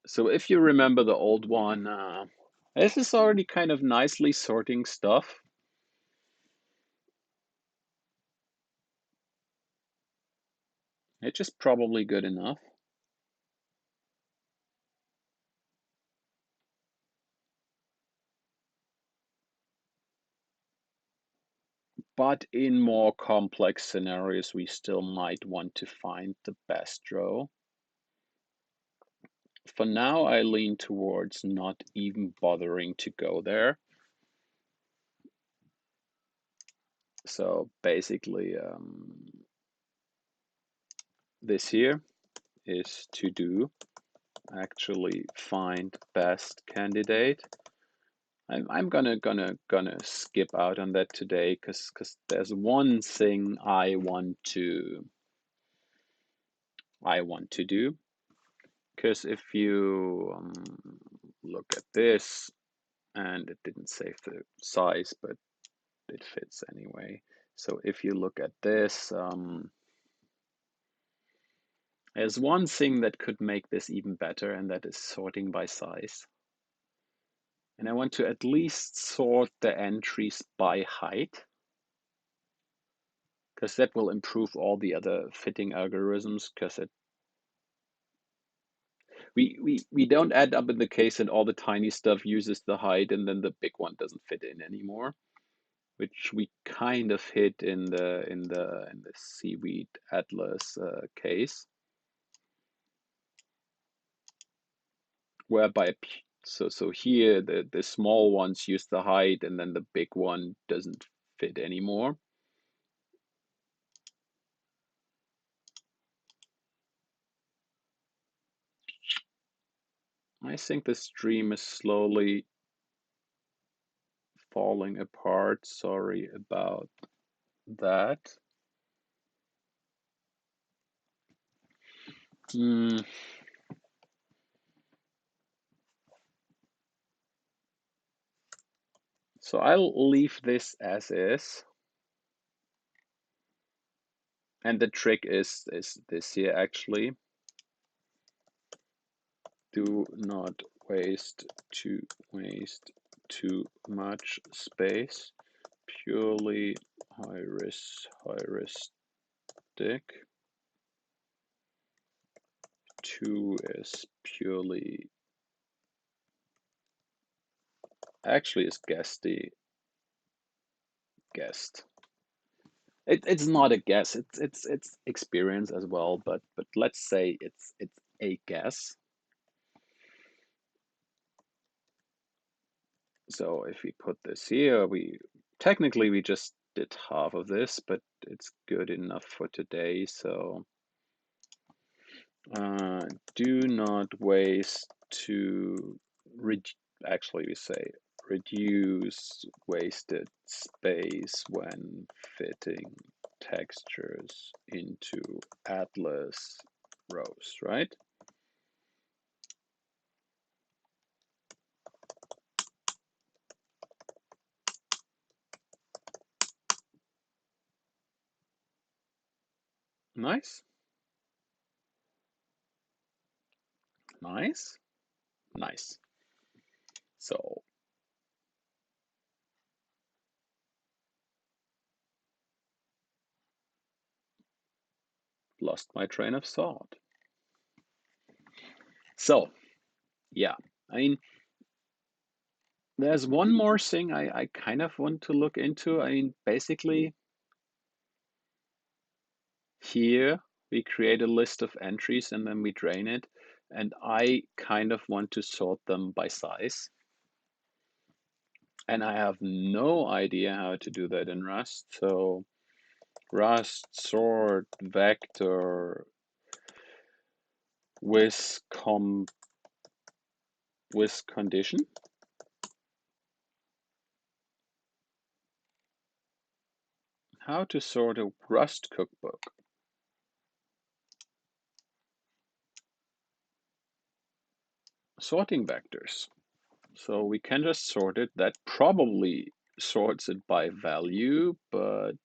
So if you remember the old one, this is already kind of nicely sorting stuff. It's just probably good enough. But in more complex scenarios, we still might want to find the best row. For now, I lean towards not even bothering to go there. So basically, this here is to do actually find best candidate. I'm gonna skip out on that today because there's one thing I want to do. Because if you look at this, and it didn't save the size, but it fits anyway. So if you look at this, there's one thing that could make this even better, and that is sorting by size. And I want to at least sort the entries by height, because that will improve all the other fitting algorithms, because we don't end up in the case that all the tiny stuff uses the height and then the big one doesn't fit in anymore, which we kind of hit in the seaweed atlas case, whereby so here the small ones use the height and then the big one doesn't fit anymore. I think the stream is slowly falling apart. Sorry about that. So I'll leave this as is. And the trick is this here actually. Do not waste too much space. Purely heuristic. 2 is purely actually is guessed. It's not a guess. It's experience as well. But let's say it's a guess. So if we put this here, we just did half of this, but it's good enough for today. So do not waste to actually we say reduce wasted space when fitting textures into atlas rows, right? Nice. Nice. Nice. So lost my train of thought. So yeah, I mean, there's one more thing I kind of want to look into. I mean, basically, Here we create a list of entries and then we drain it. And I kind of want to sort them by size. And I have no idea how to do that in Rust. So Rust sort vector with condition. How to sort a Rust cookbook. Sorting vectors. So we can just sort it. That probably sorts it by value, but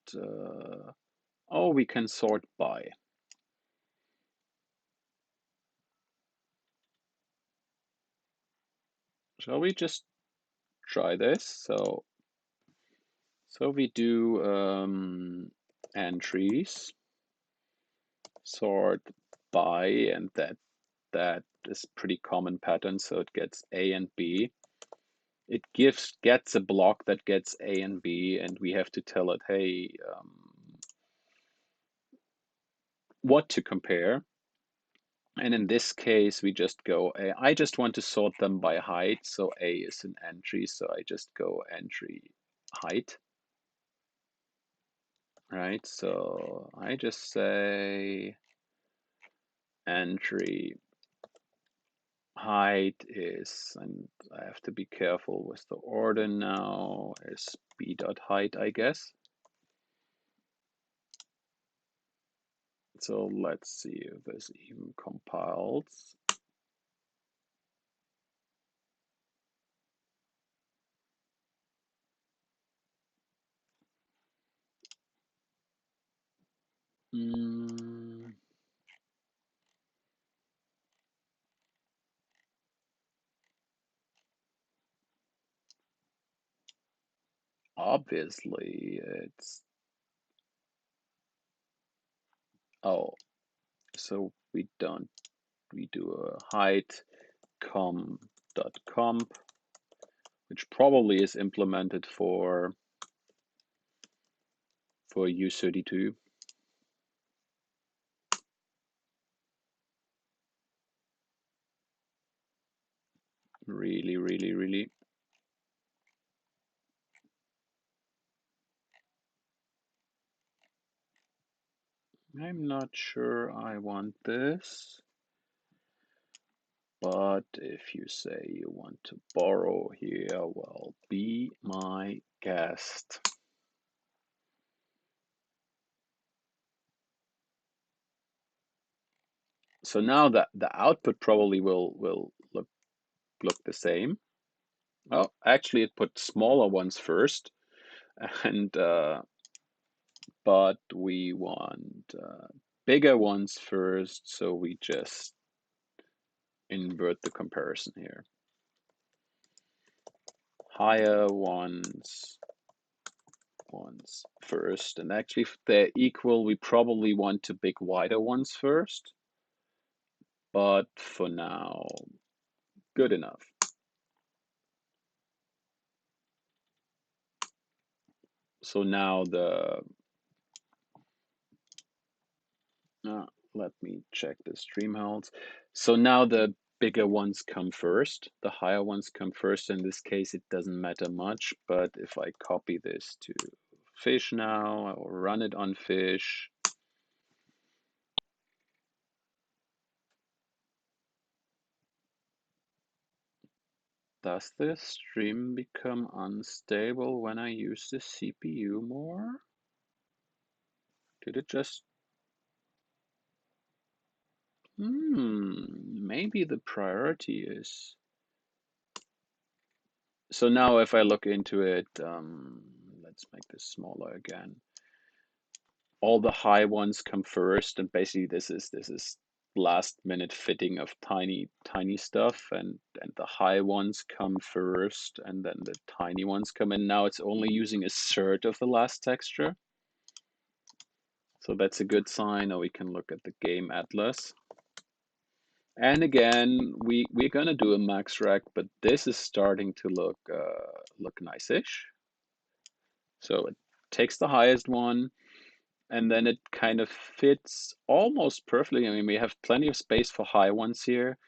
oh, we can sort by. Shall we just try this? So we do entries, sort by, and that is pretty common pattern. So it gets A and B. It gets a block that gets A and B, and we have to tell it, hey, what to compare. And in this case, we just go, I just want to sort them by height. So A is an entry, so I just go entry height. Right, so I just say entry height is, and I have to be careful with the order now, is b dot height, I guess. So let's see if this even compiles. Obviously, it's, oh, so we do a height com.comp, which probably is implemented for U32. Really, really, really. I'm not sure I want this, but if you say you want to borrow here, well, be my guest. So now that the output probably will look the same. Oh, actually, it put smaller ones first, and but we want bigger ones first, so we just invert the comparison here. Higher ones first, and actually if they're equal, we probably want to big wider ones first, but for now, good enough. So now let me check the stream holds. So now the bigger ones come first, the higher ones come first. In this case, it doesn't matter much, but if I copy this to Fiiish now, I will run it on Fiiish. Does the stream become unstable when I use the CPU more? Did it just... maybe the priority is... So now if I look into it, let's make this smaller again. All the high ones come first, and basically this is last minute fitting of tiny stuff, and the high ones come first, and then the tiny ones come in. Now it's only using a third of the last texture. So that's a good sign. Or we can look at the game atlas. And again, we're gonna do a max rec, but this is starting to look nice-ish. So it takes the highest one, and then it kind of fits almost perfectly. I mean, we have plenty of space for high ones here.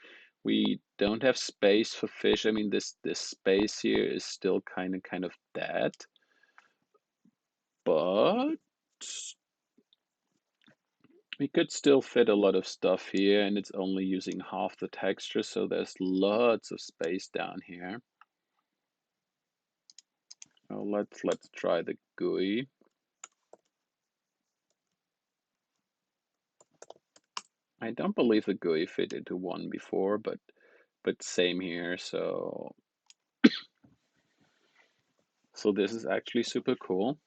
We don't have space for fish. I mean, this space here is still kind of dead, but we could still fit a lot of stuff here, and it's only using half the texture, so there's lots of space down here. Oh, let's try the GUI. I don't believe the GUI fit into one before, but same here. So this is actually super cool.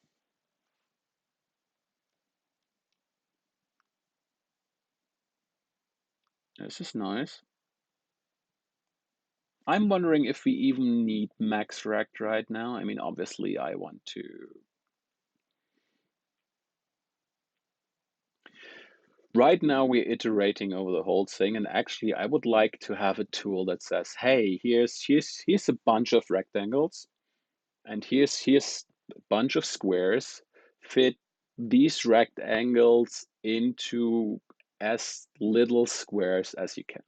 This is nice. I'm wondering if we even need max rect right now. I mean, obviously I want to. Right now we're iterating over the whole thing, and actually I would like to have a tool that says, hey, here's a bunch of rectangles, and here's a bunch of squares. Fit these rectangles into as little squares as you can.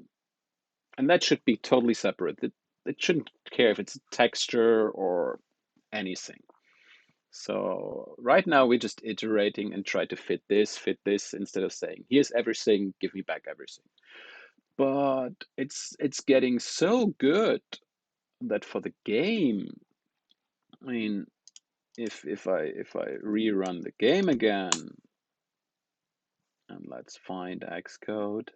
And that should be totally separate. It shouldn't care if it's a texture or anything. So right now we're just iterating and try to fit this, instead of saying, here's everything, give me back everything. But it's getting so good that for the game, I mean, if I rerun the game again, and let's find Xcode.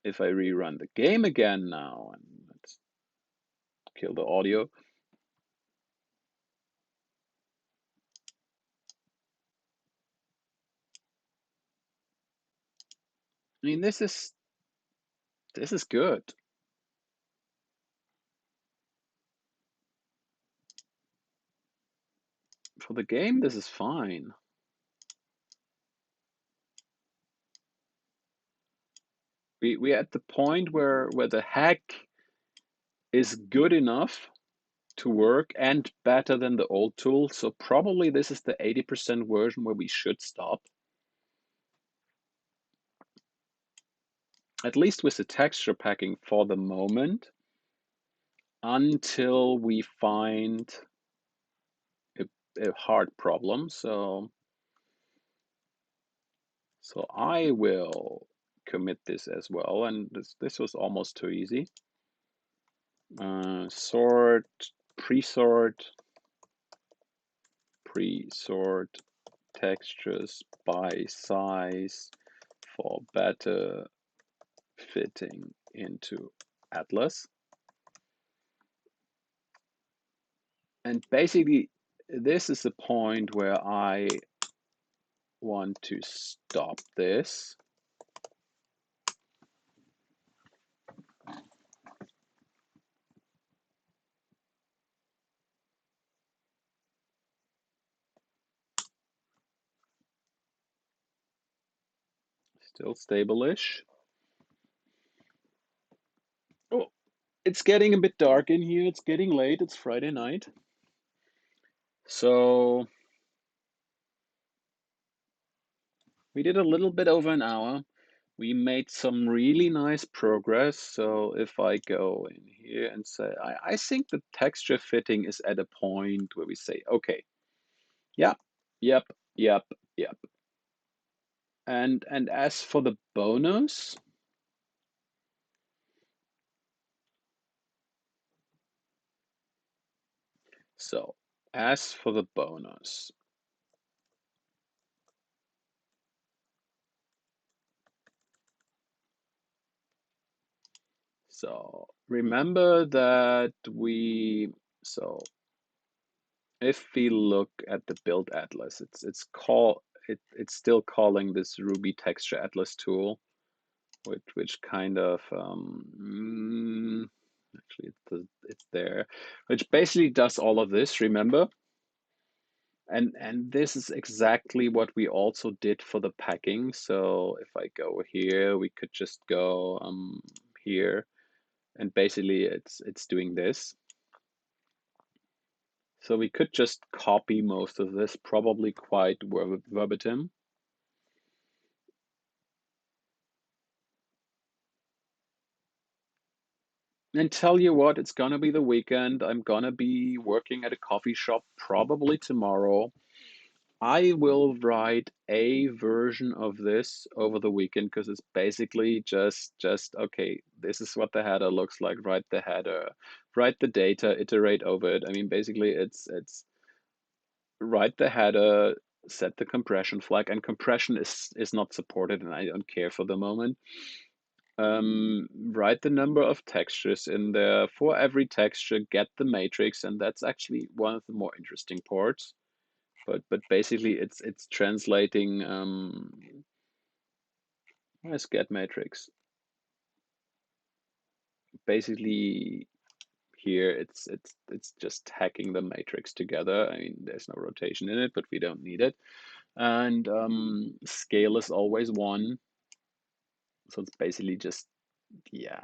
If I rerun the game again now, and let's kill the audio. I mean, this is good. For the game, this is fine. We're at the point where the hack is good enough to work and better than the old tool. So probably this is the 80% version where we should stop. At least with the texture packing for the moment, until we find a hard problem. So I will commit this as well, and this was almost too easy. Sort, pre-sort textures by size for better fitting into Atlas. And basically, this is the point where I want to stop this. Still stable-ish. Oh, it's getting a bit dark in here. It's getting late. It's Friday night. So we did a little bit over an hour. We made some really nice progress. So if I go in here and say, I think the texture fitting is at a point where we say, okay, yeah, yep, yep, yep. And as for the bonus, so as for the bonus, so remember that so if we look at the build atlas, it's still calling this Ruby texture atlas tool, which kind of actually it's there, which basically does all of this. Remember, and this is exactly what we also did for the packing. So if I go here, we could just go here, and basically it's doing this. So we could just copy most of this, probably quite verbatim. And tell you what, it's gonna be the weekend. I'm gonna be working at a coffee shop probably tomorrow. I will write a version of this over the weekend because it's basically just okay, this is what the header looks like. Write the header, write the data, iterate over it. I mean, basically it's write the header, set the compression flag, and compression is not supported, and I don't care for the moment. Write the number of textures in there. For every texture, get the matrix, and that's actually one of the more interesting parts. But basically, it's translating. Let's get matrix. Basically, here it's just hacking the matrix together. I mean, there's no rotation in it, but we don't need it. And scale is always 1. So it's basically just, yeah,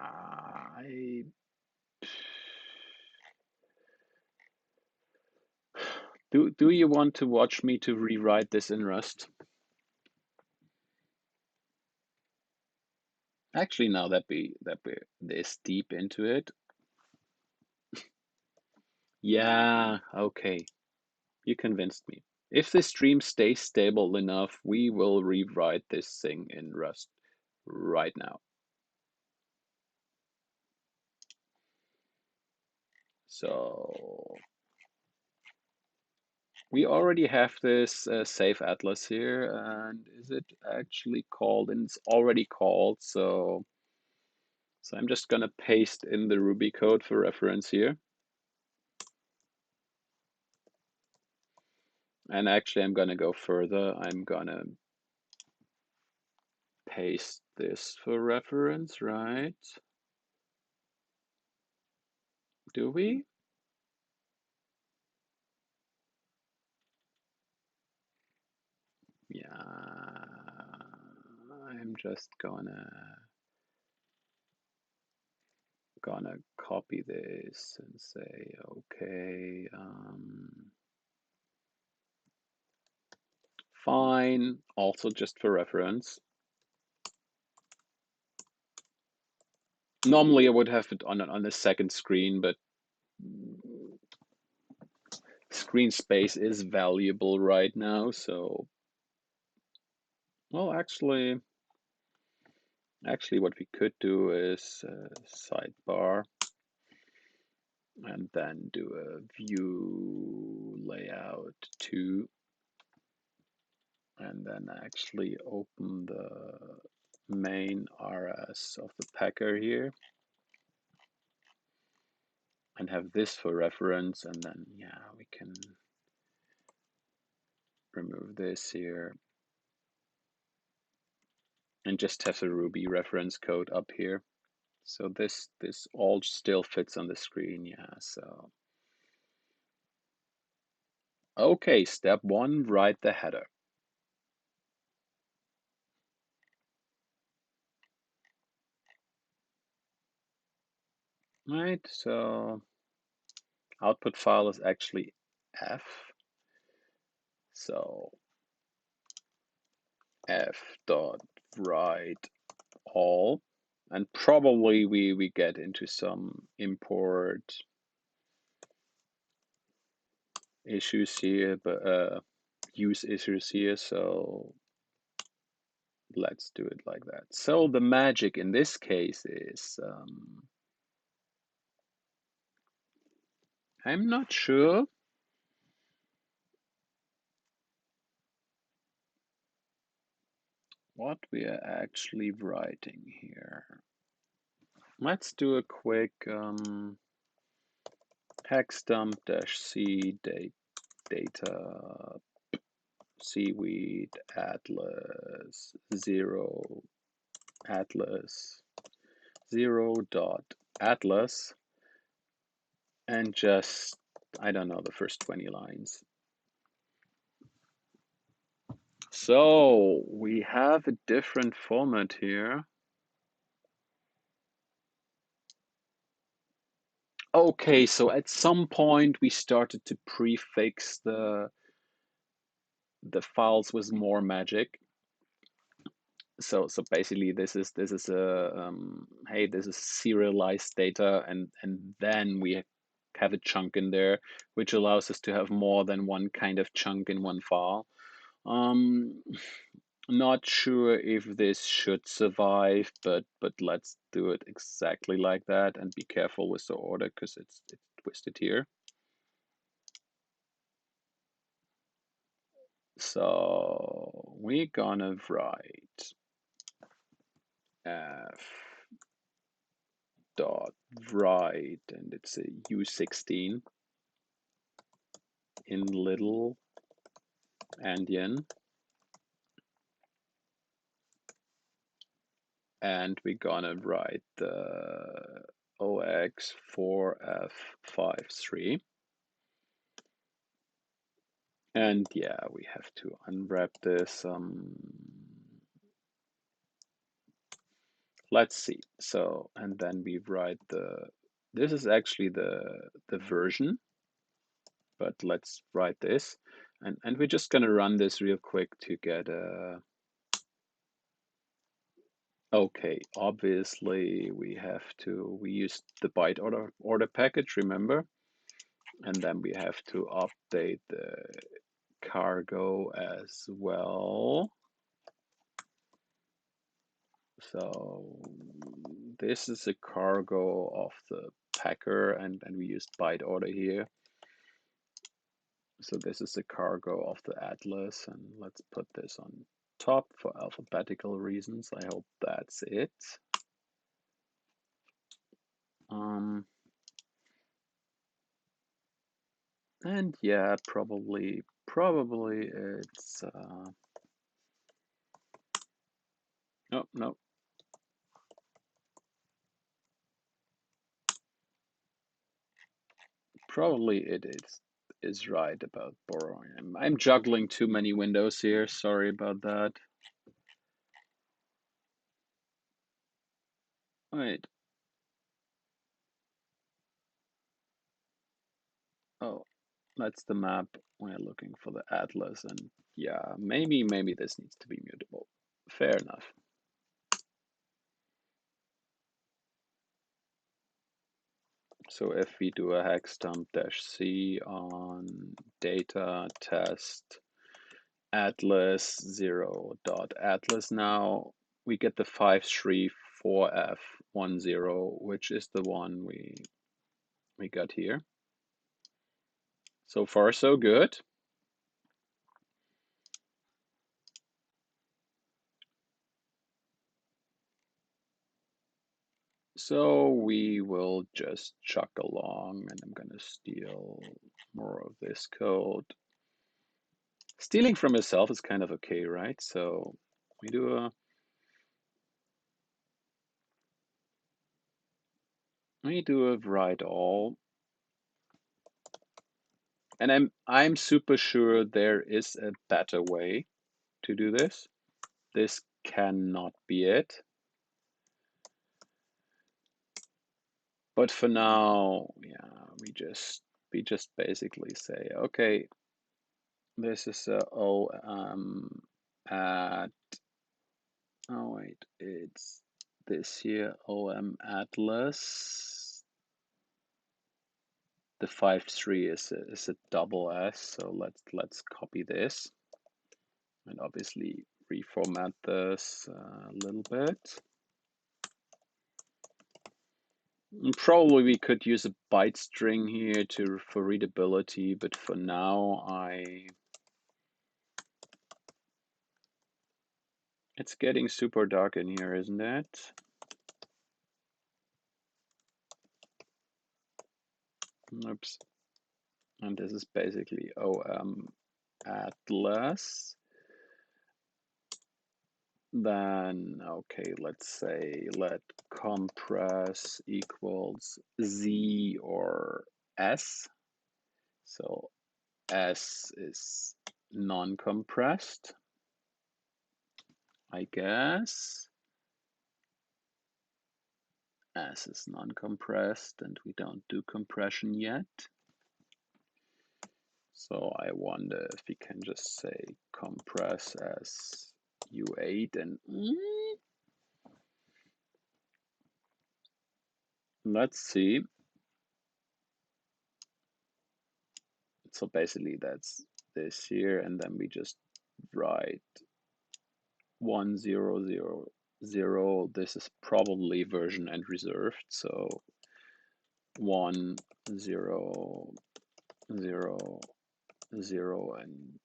do you want to watch me to rewrite this in Rust? Actually, now that we're this deep into it, yeah, okay, you convinced me. If the stream stays stable enough, we will rewrite this thing in Rust right now. So we already have this save atlas here, and is it actually called? And it's already called, so I'm just gonna paste in the Ruby code for reference here. And actually, I'm gonna go further. I'm gonna paste this for reference, right? Do we? Yeah, I'm just gonna copy this and say, okay, fine. Also just for reference. Normally I would have it on the second screen, but screen space is valuable right now, so well, actually what we could do is sidebar and then do a view layout 2 and then actually open the main RS of the packer here and have this for reference, and then yeah, we can remove this here and just have the Ruby reference code up here. So this all still fits on the screen, yeah. So okay, step 1, write the header. Right, so output file is actually F. So F dot write all, and probably we get into some import issues here, but use issues here, so let's do it like that. So the magic in this case is I'm not sure what we are actually writing here. Let's do a quick hex dump -c data seaweed atlas 0 atlas 0 dot atlas and just, I don't know, the first 20 lines. So we have a different format here. Okay, so at some point we started to prefix the files with more magic. So basically this is a hey, this is serialized data, and then we have a chunk in there which allows us to have more than one kind of chunk in one file. Um, Not sure if this should survive, but let's do it exactly like that and be careful with the order because it's twisted here. So we're gonna write f dot write, and it's a u16 in little endian, and we're gonna write the ox4f53. And yeah, we have to unwrap this. Let's see. So, and then we write this is actually the version, but let's write this. And we're just gonna run this real quick to get a, okay, obviously we used the byte order package, remember? And then we have to update the cargo as well. So this is a cargo of the packer, and we used byte order here. So this is the cargo of the atlas, and let's put this on top for alphabetical reasons. I hope that's it. And yeah, probably it's no, no, probably it is right about borrowing. I'm juggling too many windows here. Sorry about that. Wait. Oh, that's the map. We're looking for the atlas, and yeah, maybe this needs to be mutable. Fair enough. So if we do a hex dump -c on data test atlas 0.atlas, now we get the 534f10, which is the one we got here. So far so good. So we will just chuck along, and I'm gonna steal more of this code. Stealing from yourself is kind of okay, right? So we do a write all, and I'm super sure there is a better way to do this. This cannot be it. But for now, yeah, we just basically say, okay, this is a at, oh wait, it's this here, atlas. The 5.3 is a double S, so let's copy this and obviously reformat this a little bit. And probably we could use a byte string here for readability, but for now it's getting super dark in here, isn't it? Oops. And this is basically atlas. Then, okay, let's say let compress equals Z or S. So S is non-compressed, I guess. as is non-compressed, and we don't do compression yet. So I wonder if we can just say compress as U8 and let's see. So basically that's this here, and then we just write 1000. This is probably version and reserved. So 1000, and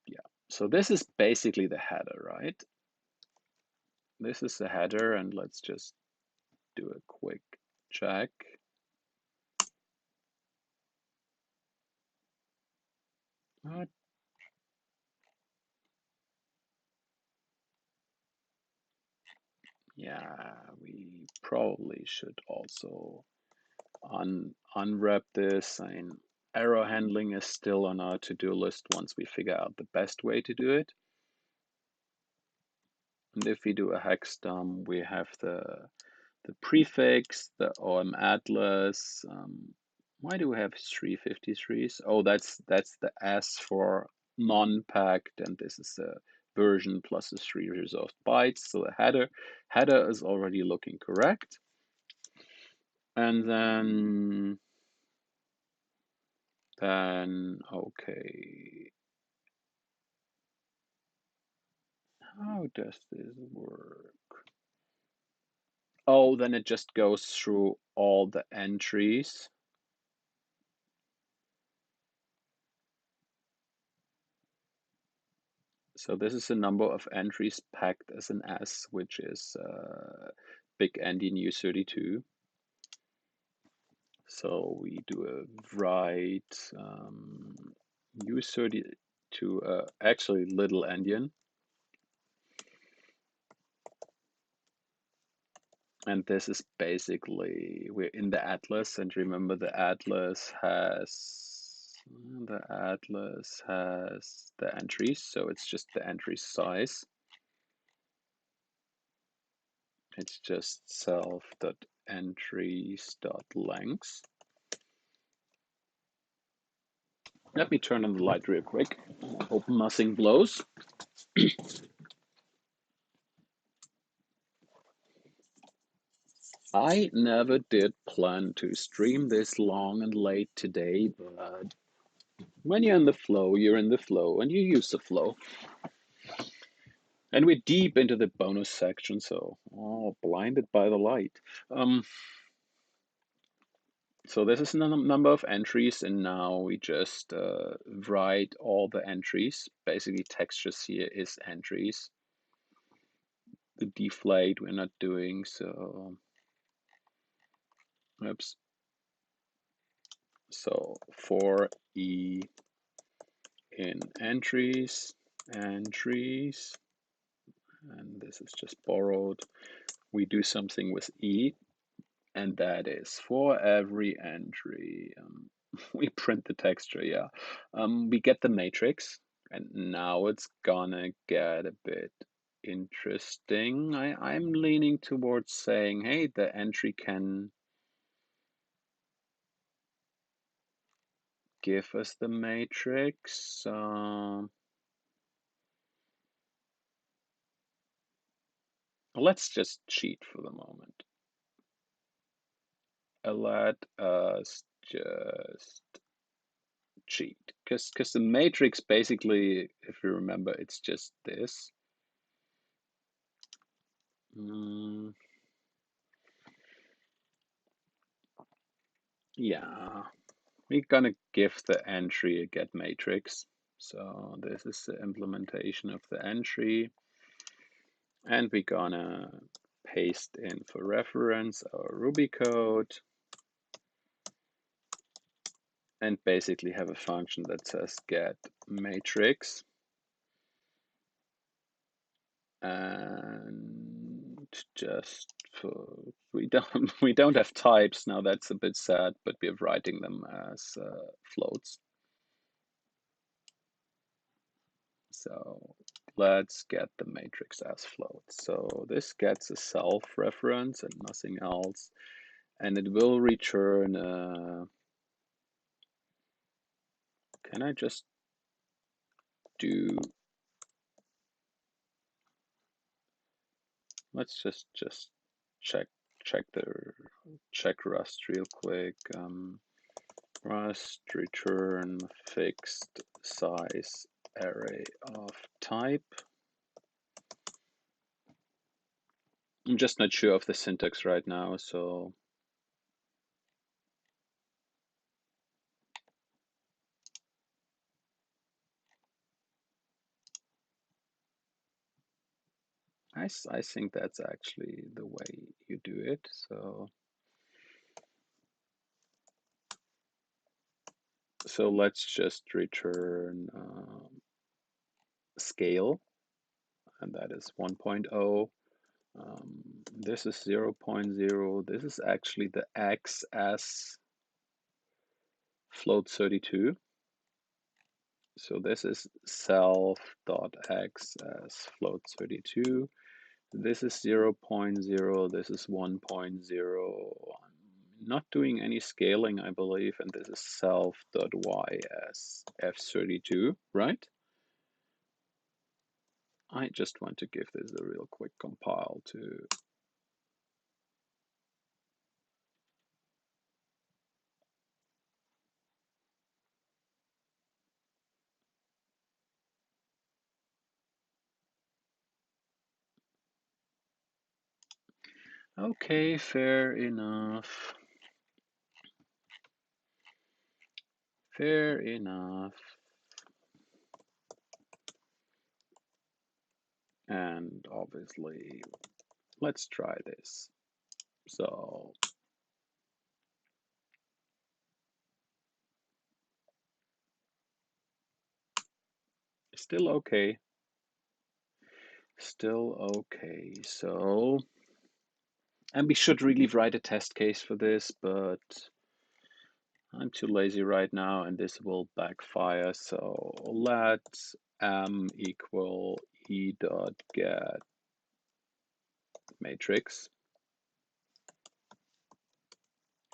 yeah. So this is basically the header, right? This is the header, and let's just do a quick check. What? Yeah, we probably should also unwrap this. I mean, error handling is still on our to-do list once we figure out the best way to do it. And if we do a hex dump, we have the prefix, the OM atlas. Why do we have 353s? Oh, that's the S for non-packed, and this is the version plus the 3 resolved bytes. So the header is already looking correct. And then okay. How does this work? Oh, then it just goes through all the entries. So this is the number of entries packed as an S, which is big endian U32. So we do a write U32, actually little endian. And this is basically, we're in the atlas, and remember the atlas has the entries, so it's just the entry size. It's just self.entries.length. Let me turn on the light real quick. Hope nothing blows. I never did plan to stream this long and late today, but when you're in the flow, you're in the flow, and you use the flow. And we're deep into the bonus section, so blinded by the light. So this is the number of entries, and now we just write all the entries. Basically, textures here is entries. The deflate we're not doing, so oops. So for E in entries, and this is just borrowed. We do something with E, and that is for every entry. We print the texture, yeah. We get the matrix, and now it's gonna get a bit interesting. I'm leaning towards saying, hey, the entry can give us the matrix. Let's just cheat for the moment. Let us just cheat, because the matrix basically, if you remember, it's just this. Yeah, we're gonna give the entry a get matrix. So this is the implementation of the entry, and we're gonna paste in for reference our Ruby code, and basically have a function that says get matrix. And just we don't have types now. That's a bit sad, but we're writing them as floats. So let's get the matrix as float. So this gets a self-reference and nothing else, and it will return. Can I just do? Let's just check check Rust real quick. Rust return fixed size array of type. I'm just not sure of the syntax right now, so I think that's actually the way you do it. So let's just return scale, and that is 1.0. This is 0.0. This is actually the x as float 32. So this is self.x as float 32. This is 0.0. This is 1.0. I'm not doing any scaling, I believe, and this is self.y as f32, right? I just want to give this a real quick compile to. Okay, fair enough. Fair enough. And obviously, let's try this. So still okay. Still okay. So, and we should really write a test case for this, but I'm too lazy right now and this will backfire. So let m equal e dot get matrix.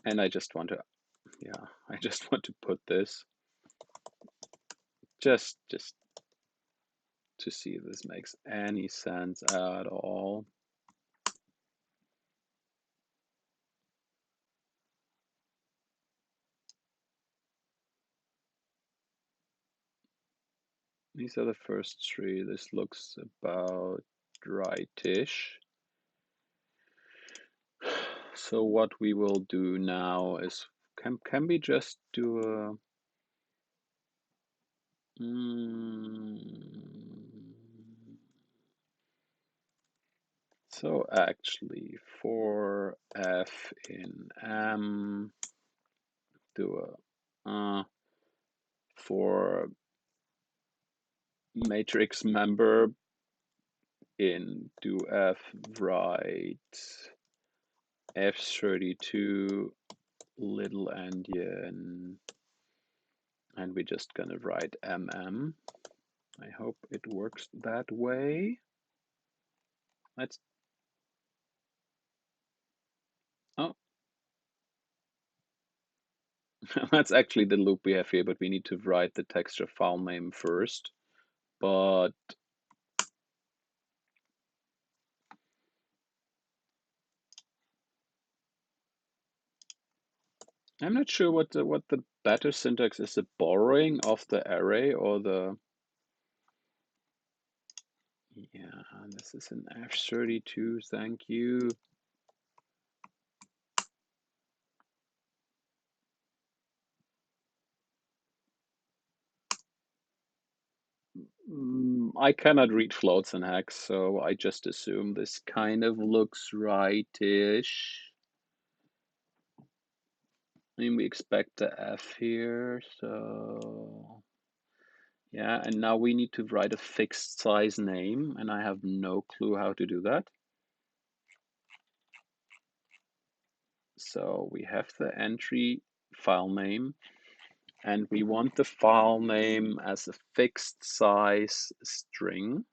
And I just want to, yeah, I just want to put this just to see if this makes any sense at all. These are the first three. This looks about rightish. So what we will do now is, can we just do a, so actually for f in m, do a for matrix member in do f write f32 little endian, and we're just gonna write mm. I hope it works that way. Let's, oh, that's actually the loop we have here, but we need to write the texture file name first. But I'm not sure what the better syntax is, the borrowing of the array or the, yeah, this is an F32, thank you. I cannot read floats and hex, so I just assume this kind of looks rightish. I mean, we expect the F here, so yeah, and now we need to write a fixed size name, and I have no clue how to do that. So we have the entry file name, and we want the file name as a fixed size string.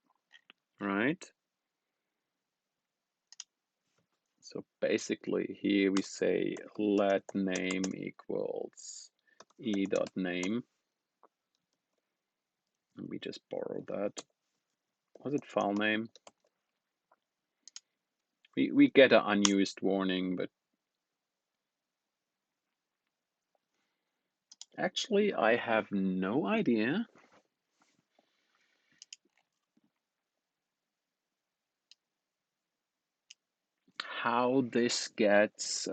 right? So basically here we say let name equals e.name, and we just borrow that. Was it file name? We get an unused warning, but actually I have no idea how this gets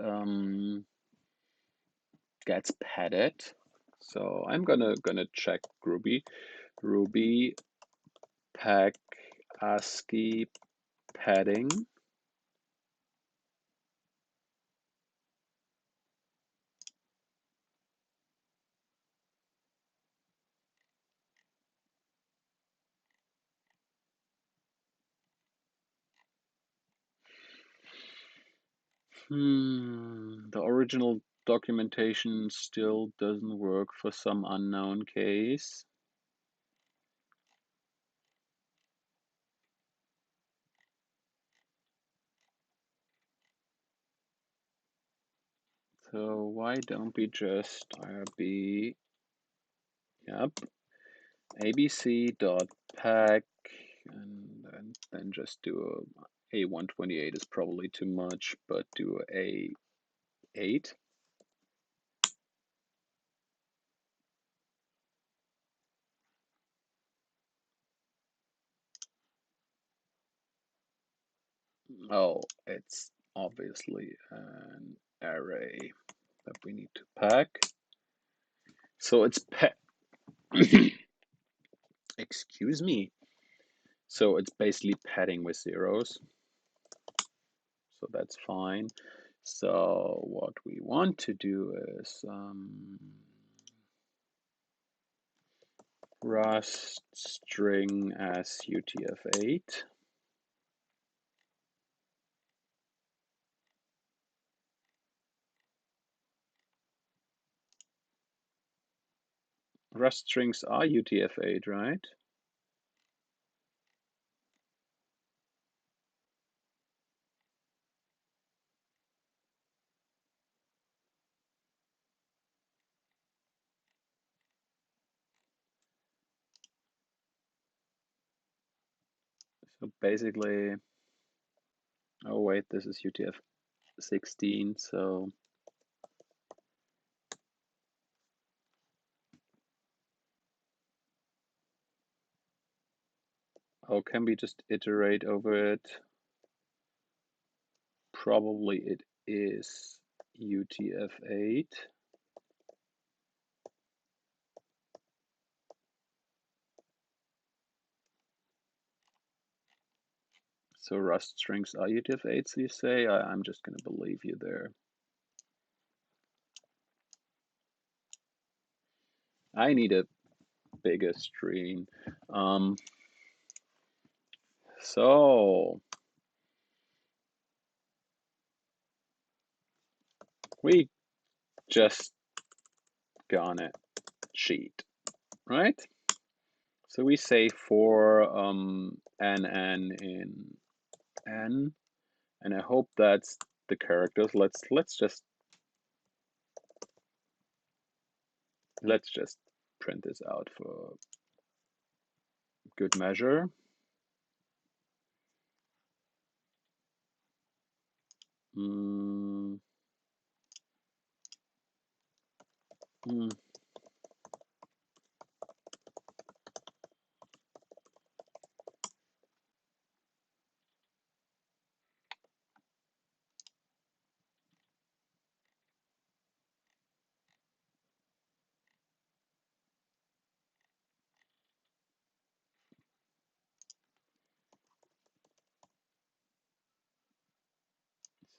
padded. So I'm gonna check Ruby pack ASCII padding. The original documentation still doesn't work for some unknown case. So why don't we just rb, yep, abc.pack, and then just do a 128 is probably too much, but do a 8. Oh, it's obviously an array that we need to pack. So it's excuse me. So it's basically padding with zeros. So that's fine. So what we want to do is Rust string as UTF-8. Rust strings are UTF-8, right? So basically, oh wait, this is UTF-16, so how can we just iterate over it? Probably it is UTF-8. So Rust strings are UTF-8s, you say? I'm just going to believe you there. I need a bigger screen. So we just gonna cheat, right? So we say for NN in N, and I hope that's the characters. Let's just print this out for good measure. Mm, mm.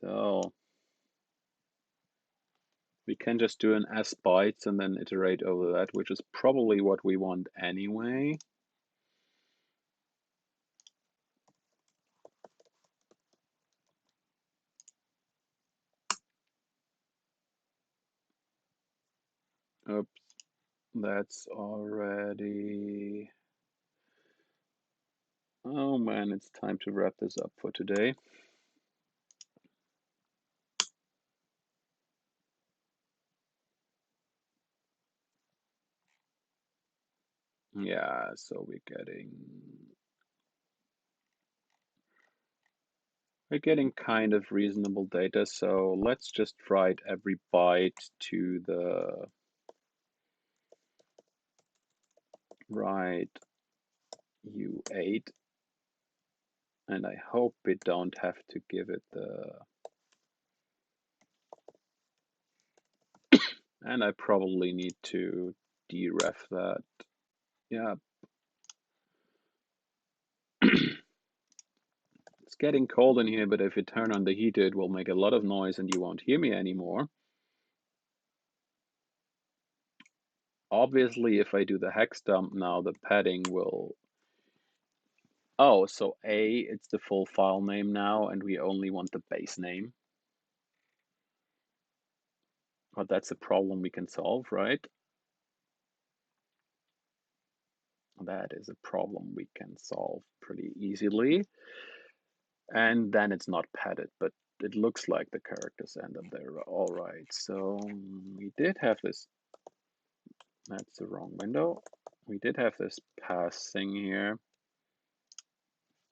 So we can just do an s bytes and then iterate over that, which is probably what we want anyway. Oops, that's already Oh man, it's time to wrap this up for today. Yeah, so we're getting kind of reasonable data. So let's just write every byte to the write U8, and I hope we don't have to give it the, and I probably need to deref that. Yeah. It's getting cold in here, but if you turn on the heater, it will make a lot of noise and you won't hear me anymore. Obviously, if I do the hex dump now, the padding will... Oh, so A, it's the full file name now, and we only want the base name. But that's a problem we can solve, right? That is a problem we can solve pretty easily. And then it's not padded, but it looks like the characters end up there. All right, so we did have this. That's the wrong window. We did have this pass thing here.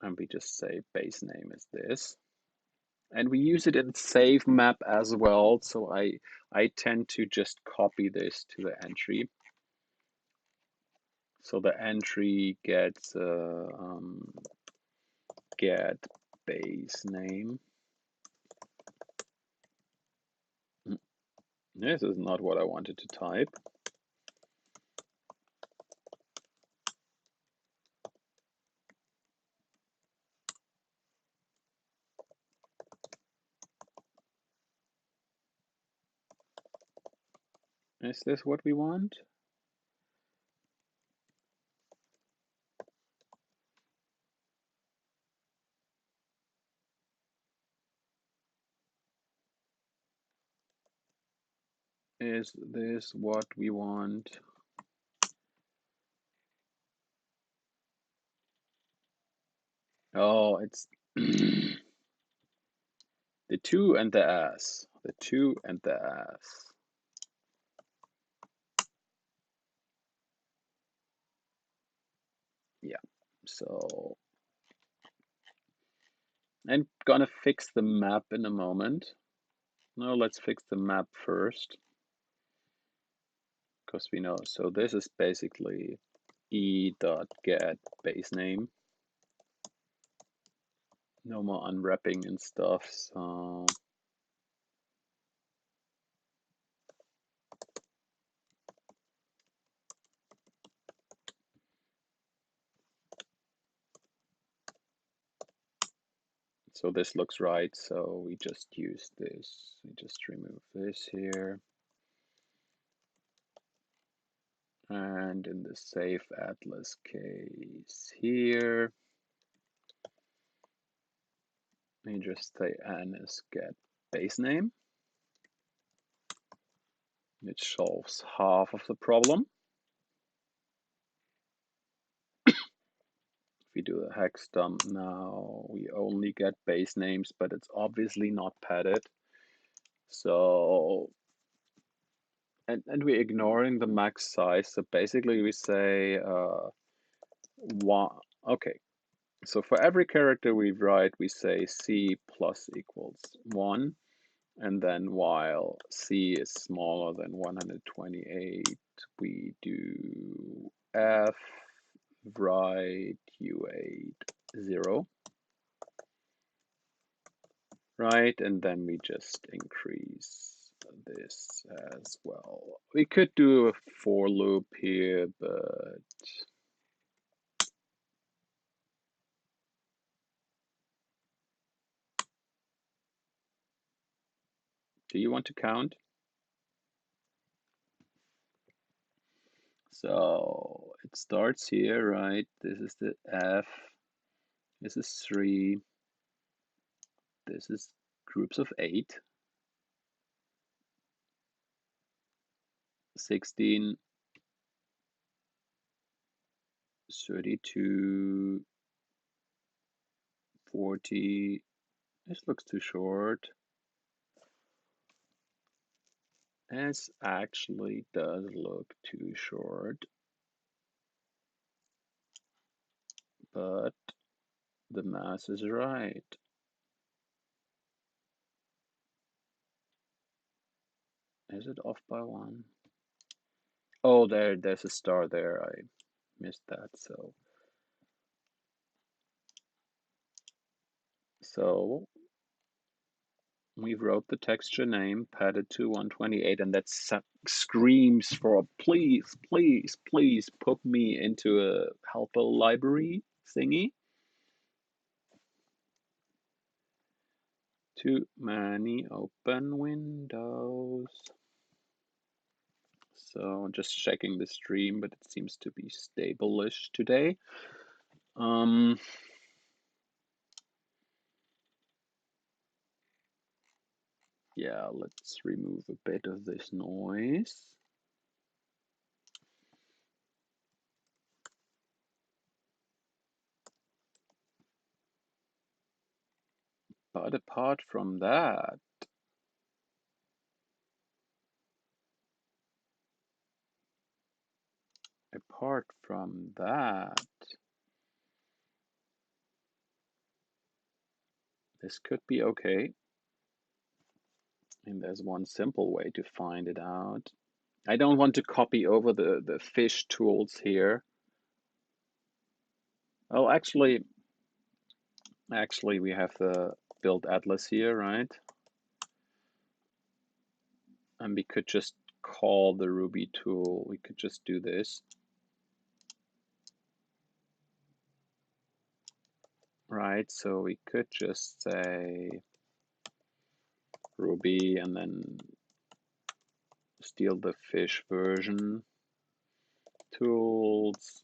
And we just say base name is this. And we use it in save map as well. So I tend to just copy this to the entry. So the entry gets get base name. This is not what I wanted to type. Is this what we want? Is this what we want? Oh, it's the 2 and the S. The 2 and the S. Yeah, so I'm gonna fix the map in a moment. No, let's fix the map first, because we know. So this is basically e.get base name. No more unwrapping and stuff. So this looks right. So we just use this. We just remove this here. And in the save atlas case here, we just say n is get base name, which solves half of the problem. If we do a hex dump now, we only get base names, but it's obviously not padded. So, and we're ignoring the max size. So basically we say one, okay. So for every character we write, we say C plus equals 1. And then while C is smaller than 128, we do F write U8 0. Right, and then we just increase this as well. We could do a for loop here, but do you want to count? So it starts here, right? This is the F, this is 3, this is groups of 8, 16, 32, 40. This looks too short. This actually does look too short, but the math is right. Is it off by 1? Oh, there's a star there. I missed that. So we wrote the texture name, padded to 128, and that screams for please, please, please put me into a helper library thingy. Too many open windows. So just checking the stream, but it seems to be stable-ish today. Yeah, let's remove a bit of this noise. But apart from that, this could be okay. And there's one simple way to find it out. I don't want to copy over the Fiiish tools here. Oh, actually, we have the build atlas here, right? And we could just call the Ruby tool. We could just do this. Right, so we could just say Ruby and then steal the Fiiish version. Tools,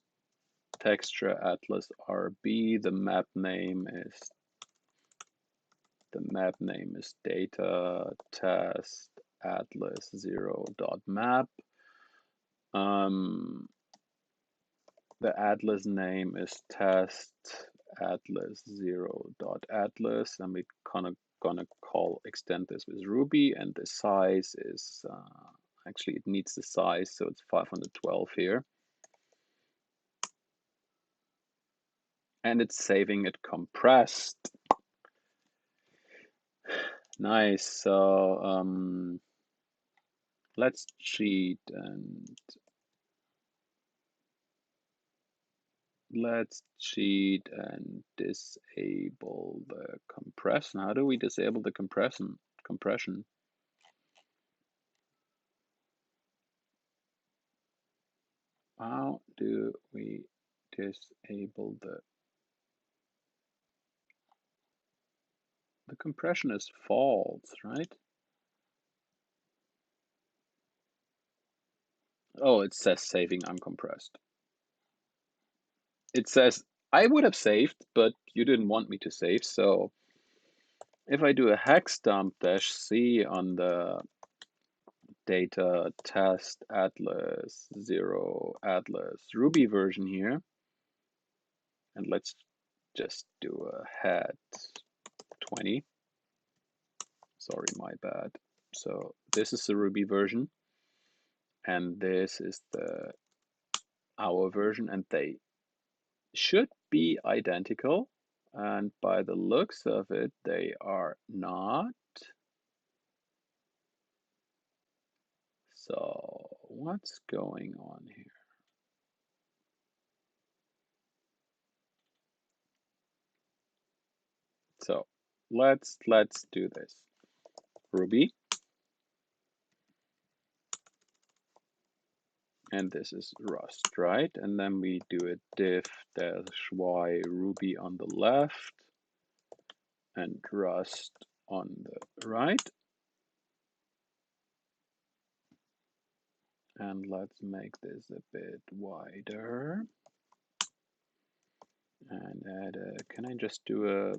texture atlas RB. The map name is data test atlas 0.map. The atlas name is test atlas 0.atlas, and we're gonna extend this with Ruby, and the size is actually it needs the size, so it's 512 here. And it's saving it compressed. Nice. So let's cheat and disable the compression. How do we disable the compression? How do we disable the compression is false, right? Oh, it says saving uncompressed. It says I would have saved, but you didn't want me to save. So if I do a hex dump -c on the data test atlas 0 atlas Ruby version here, and let's just do a head 20. Sorry, my bad. So this is the Ruby version, and this is our version, and they should be identical. And by the looks of it, they are not. So what's going on here? So let's do this. Ruby, and this is Rust, right? And then we do a diff-y Ruby on the left and Rust on the right. And let's make this a bit wider. And add a, can I just do a,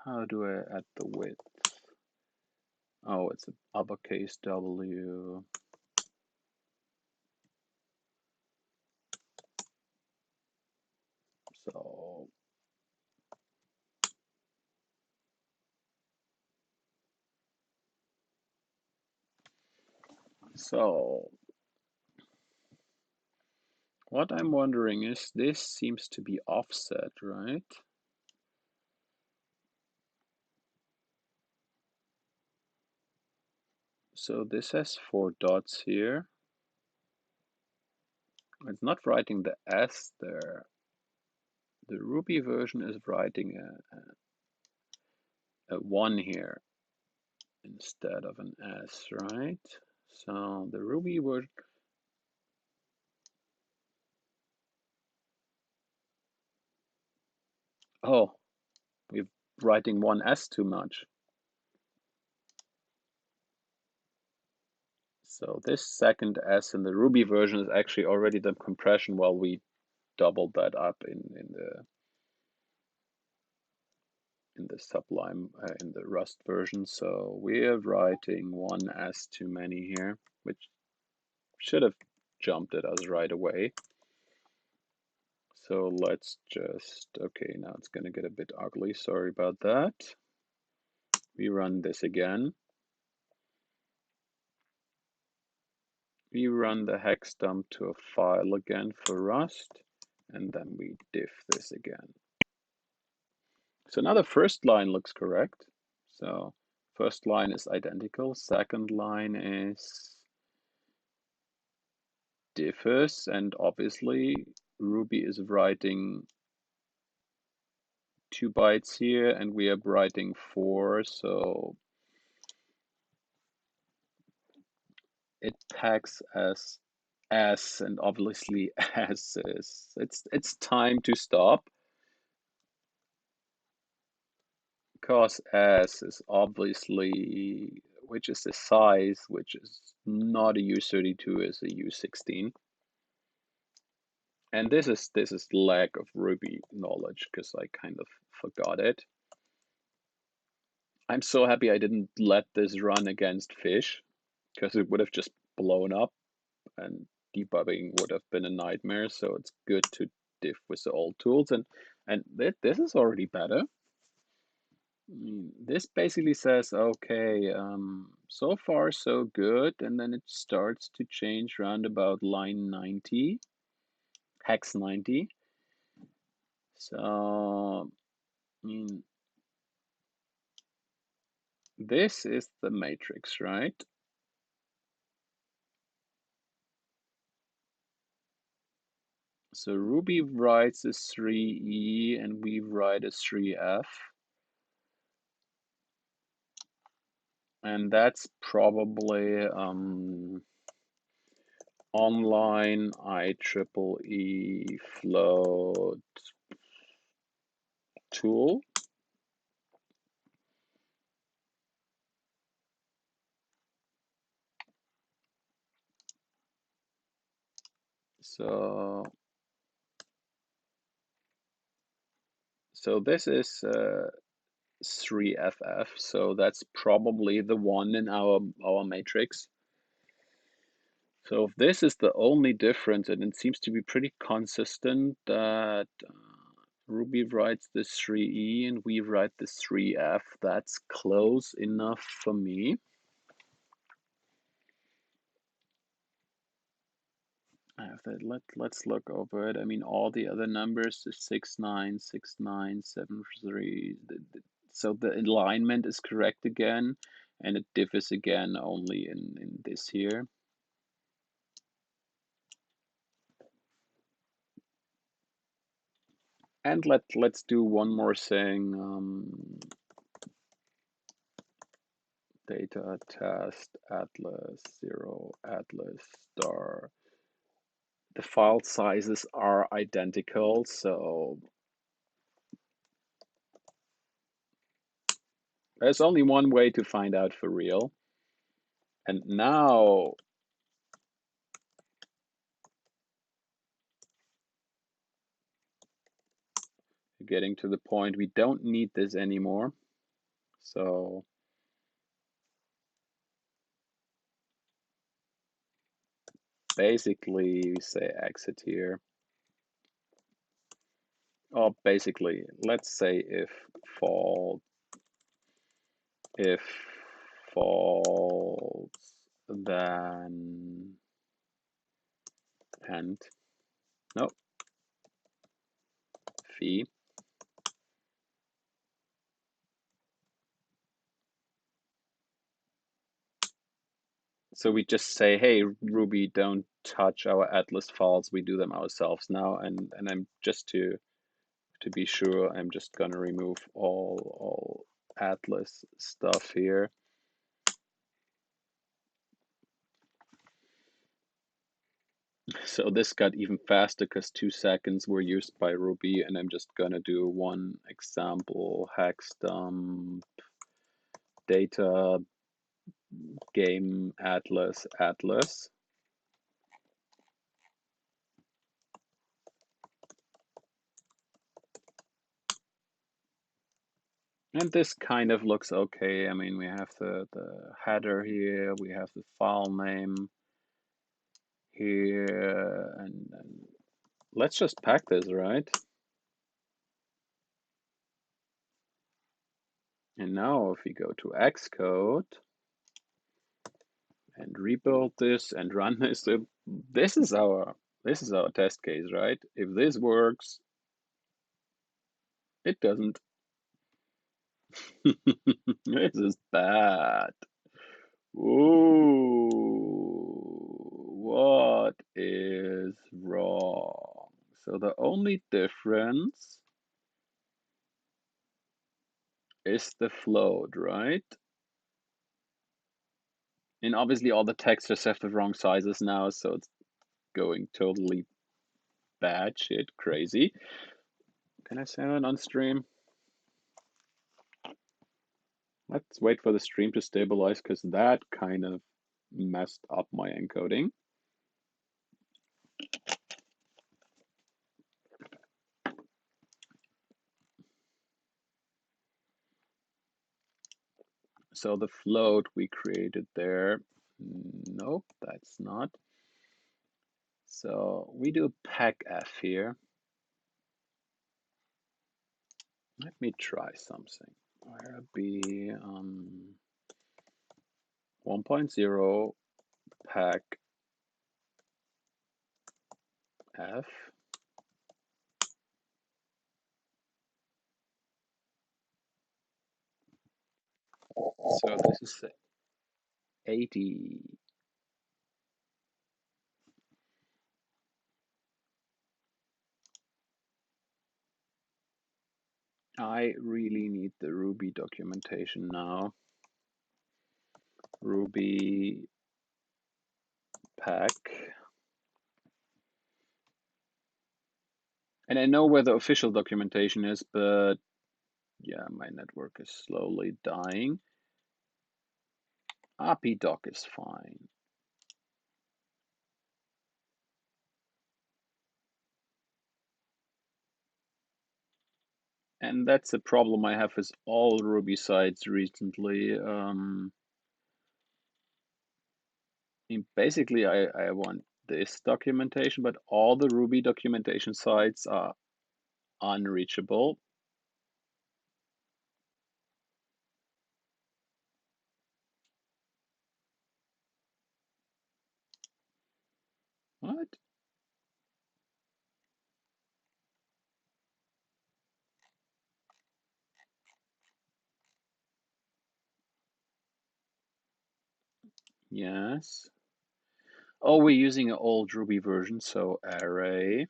how do I add the width? Oh, it's an uppercase W. So what I'm wondering is, this seems to be offset, right? So this has 4 dots here. It's not writing the S there. The Ruby version is writing a 1 here instead of an S, right? So the Ruby version, oh, we're writing one S too much. So this second S in the Ruby version is actually already the compression, while we doubled that up in the Sublime in the Rust version. So we're writing one S too many here, which should have jumped at us right away. So let's just, okay, now it's going to get a bit ugly. Sorry about that. We run this again. We run the hex dump to a file again for Rust, and then we diff this again. So now the first line looks correct. So first line is identical. Second line is differs, and obviously Ruby is writing 2 bytes here, and we are writing 4. So it tags as S, and obviously S is, it's time to stop, because S is obviously, which is the size, which is not a U32, is a U16. And this is lack of Ruby knowledge, because I kind of forgot it. I'm so happy I didn't let this run against Fiiish, because it would have just blown up and debugging would have been a nightmare. So it's good to diff with the old tools, and this is already better. This basically says, okay, so far so good, and then it starts to change round about line 90, hex 90. So this is the matrix, right? So Ruby writes a 3E and we write a 3F. And that's probably online IEEE float tool. So this is 3FF, so that's probably the one in our matrix. So if this is the only difference, and it seems to be pretty consistent, that Ruby writes this 3E and we write this 3F, that's close enough for me. I have that. Let's look over it. I mean, all the other numbers, the 6, 9, 6, 9, 7, 3. So the alignment is correct again, and it differs again only in this here. And let's do one more thing. Data test atlas 0 atlas star. The file sizes are identical, so there's only one way to find out for real. And now getting to the point we don't need this anymore. So basically we say exit here. Or basically, let's say if false then and no fee. So we just say, hey, Ruby, don't touch our atlas files. We do them ourselves now. And I'm just to be sure, I'm just gonna remove all atlas stuff here. So this got even faster because 2 seconds were used by Ruby, and I'm just gonna do one example hex dump data game atlas. And this kind of looks okay. I mean, we have the header here, we have the file name here, and let's just pack this, right? And now if we go to Xcode and rebuild this and run this, this is our test case, right? If this works, it doesn't. This is bad. Ooh, what is wrong? So the only difference is the float, right? And obviously all the textures have the wrong sizes now, so it's going totally bad shit crazy. Can I say that on stream? Let's wait for the stream to stabilize because that kind of messed up my encoding. So the float we created there, nope, that's not. So we do pacf here. Let me try something. Where be 1.0 pack f. So this is 80. I really need the Ruby documentation now. Ruby pack. And I know where the official documentation is, but yeah, my network is slowly dying. API doc is fine. And that's a problem I have with all Ruby sites recently. Basically, I want this documentation, but all the Ruby documentation sites are unreachable. What? Yes. Oh, we're using an old Ruby version, so array.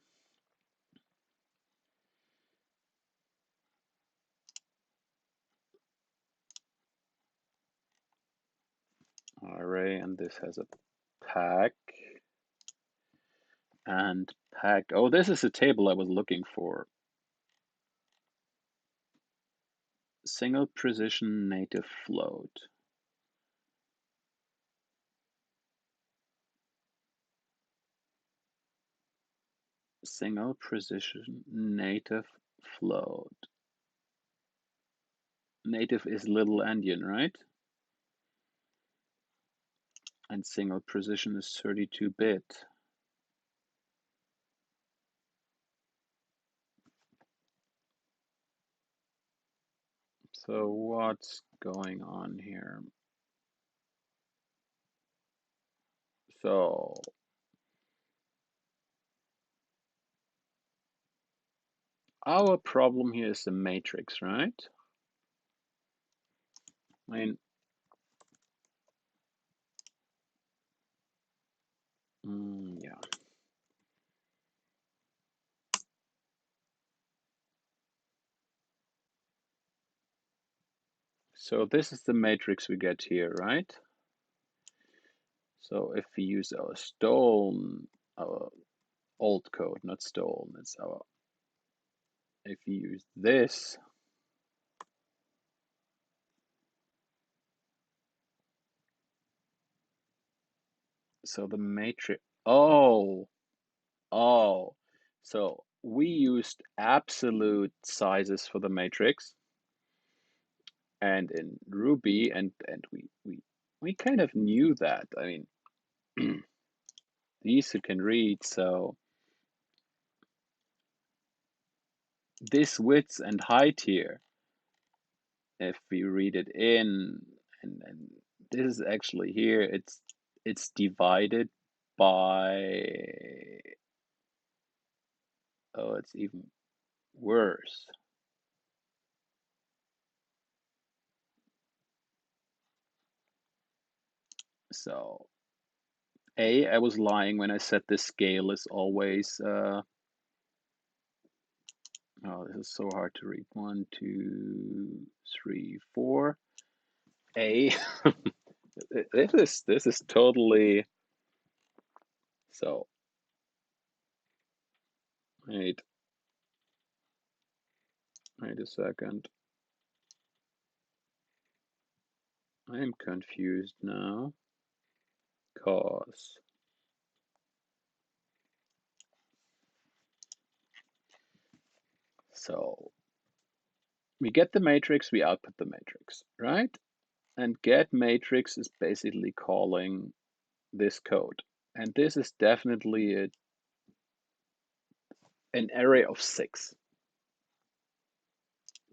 Array, and this has a pack. And packed. Oh, this is a table I was looking for. Single precision native float. Single precision native float. Native is little endian, right? And single precision is 32-bit. So what's going on here? So our problem here is the matrix, right? I mean, yeah. So this is the matrix we get here, right? So if we use our old code, not stolen, it's if we use this, so the matrix, oh, so we used absolute sizes for the matrix, and in Ruby, and we kind of knew that. I mean, these who can read, so this width and height here, if we read it in, and this is actually here, it's divided by, oh, it's even worse. So I was lying when I said the scale is always, oh, this is so hard to read. 1, 2, 3, 4. This is totally, so wait a second. I am confused now, cause so we get the matrix, we output the matrix, right? And get matrix is basically calling this code. And this is definitely an array of 6.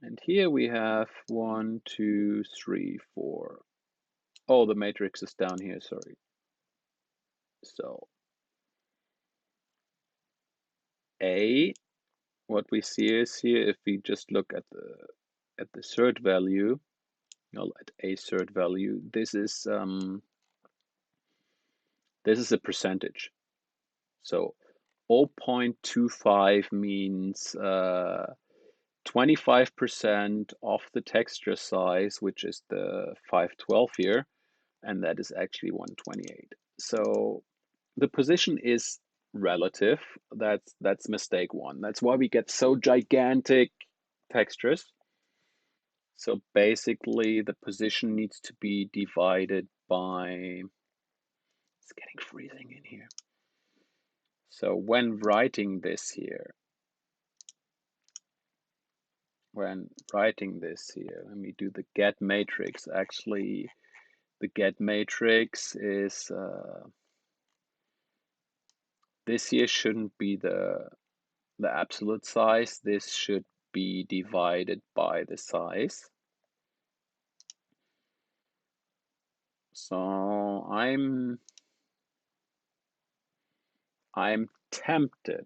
And here we have 1, 2, 3, 4. Oh, the matrix is down here, sorry. So what we see is here, if we just look at the third value, at a third value, this is a percentage. So 0.25 means 25% of the texture size, which is the 512 here, and that is actually 128. So the position is relative. That's mistake one. That's why we get so gigantic textures. So basically the position needs to be divided by, it's getting freezing in here. So when writing this here, when we do the get matrix, actually the get matrix is, this here shouldn't be the absolute size. This should be divided by the size. So I'm tempted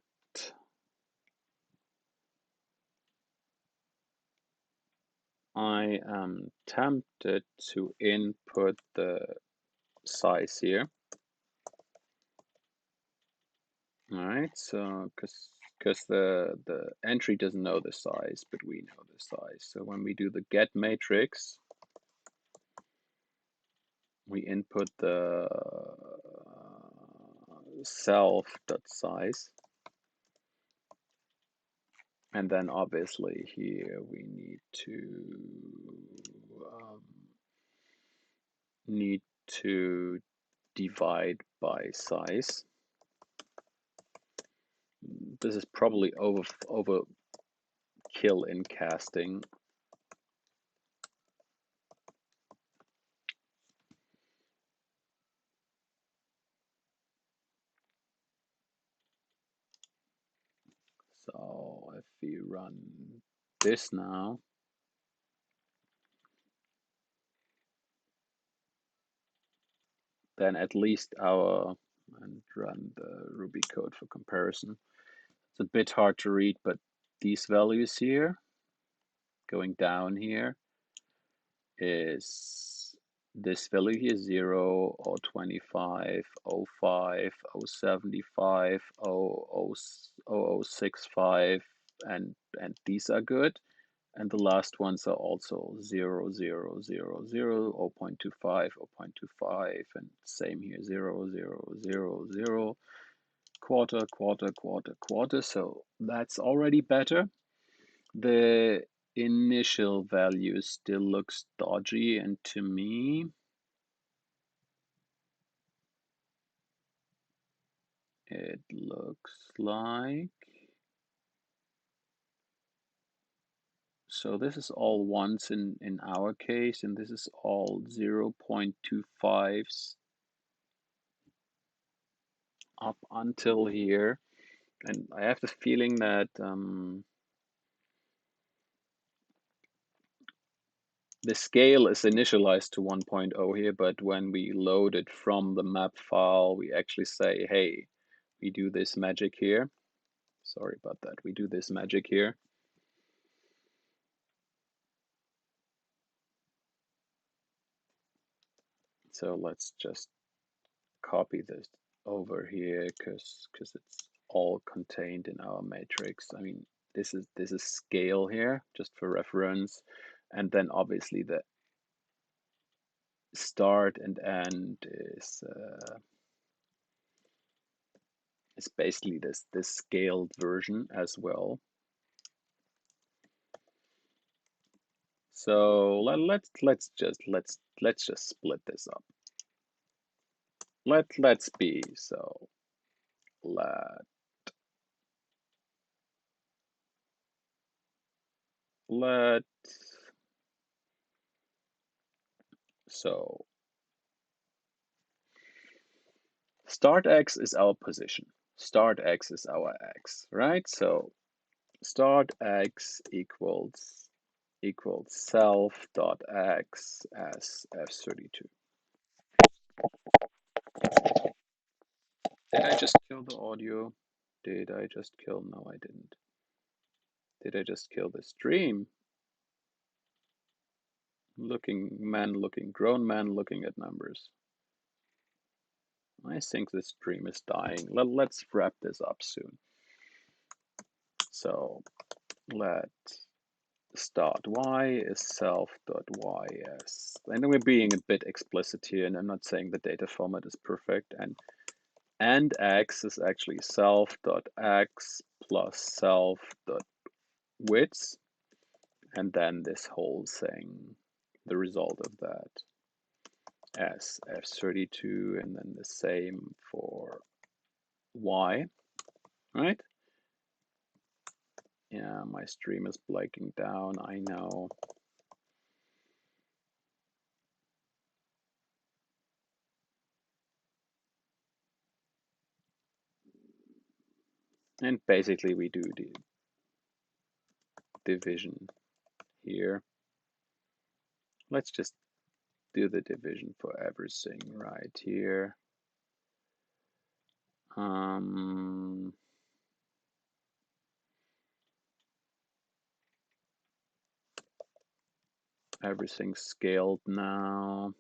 I am tempted to input the size here. All right, so because the entry doesn't know the size, but we know the size. So when we do the get matrix, we input the self.size. And then obviously here we need to divide by size. This is probably overkill in casting. So if we run this now, then at least our and run the Ruby code for comparison. It's a bit hard to read, but these values here, going down here, is this value here, 0, 025, 05, 075, 0065, and these are good. And the last ones are also 0, 0, 0, 0, 0.25, 0.25, and same here, 0, 0, 0, 0, quarter, quarter, quarter, quarter. So that's already better. The initial value still looks dodgy, and to me, it looks like, so this is all ones in our case, and this is all 0.25s up until here. And I have the feeling that the scale is initialized to 1.0 here, but when we load it from the map file, we actually say, hey, we do this magic here. Sorry about that. We do this magic here. So let's just copy this over here because it's all contained in our matrix. I mean, this is scale here, just for reference. And then obviously the start and end is basically this scaled version as well. So let's just split this up. Let's be so let so start x is our position. Start x is our x, right? So start x equals self dot x as f32. Did I just kill the audio? Did I just kill? No, I didn't. Did I just kill the stream? Grown man looking at numbers. I think this stream is dying. Let's wrap this up soon. So let start y is self.ys. And we're being a bit explicit here, and I'm not saying the data format is perfect. And x is actually self.x plus self.width, and then this whole thing, the result of that, as f32, and then the same for y, right? Yeah, my stream is blanking down, I know. And basically we do the division here. Let's just do the division for everything right here. Everything's scaled now.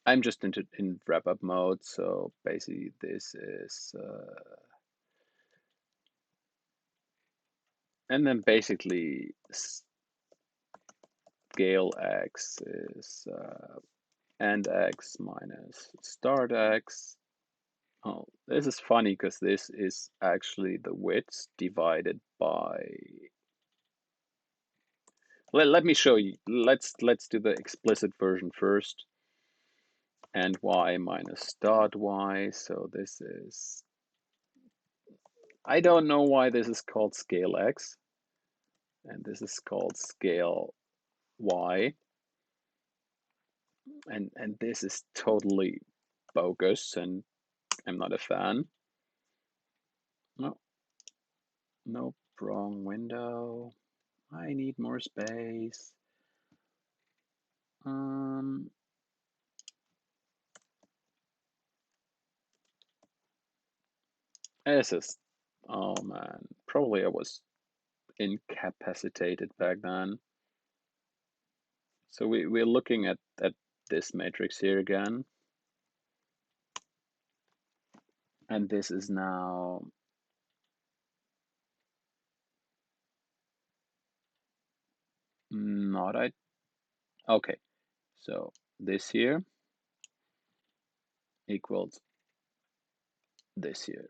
I'm just in wrap-up mode, so basically this is, and then basically scale x is end x minus start x. Oh, this is funny because this is actually the width divided by. Let me show you. Let's do the explicit version first. And y minus start y. So this is. I don't know why this is called scale x, and this is called scale y, and this is totally bogus, and I'm not a fan. No, nope, wrong window. I need more space. This is, oh man, probably I was incapacitated back then. So we're looking at this matrix here again. And this is now not okay. So this here equals this here.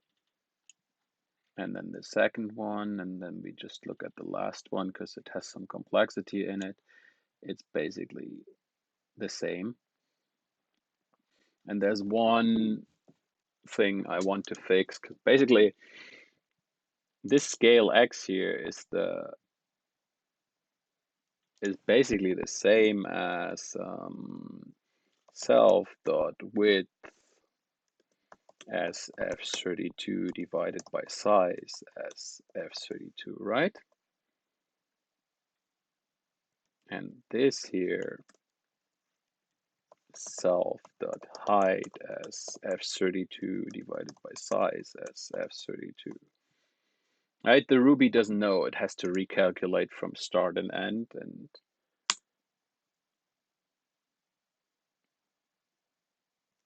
And then the second one, and then we just look at the last one because it has some complexity in it. It's basically the same. And there's one thing I want to fix, because basically this scale x here is basically the same as self.width as f32 divided by size as f32, right? And this here, self.height as f32 divided by size as f32. Right, the Ruby doesn't know, it has to recalculate from start and end, and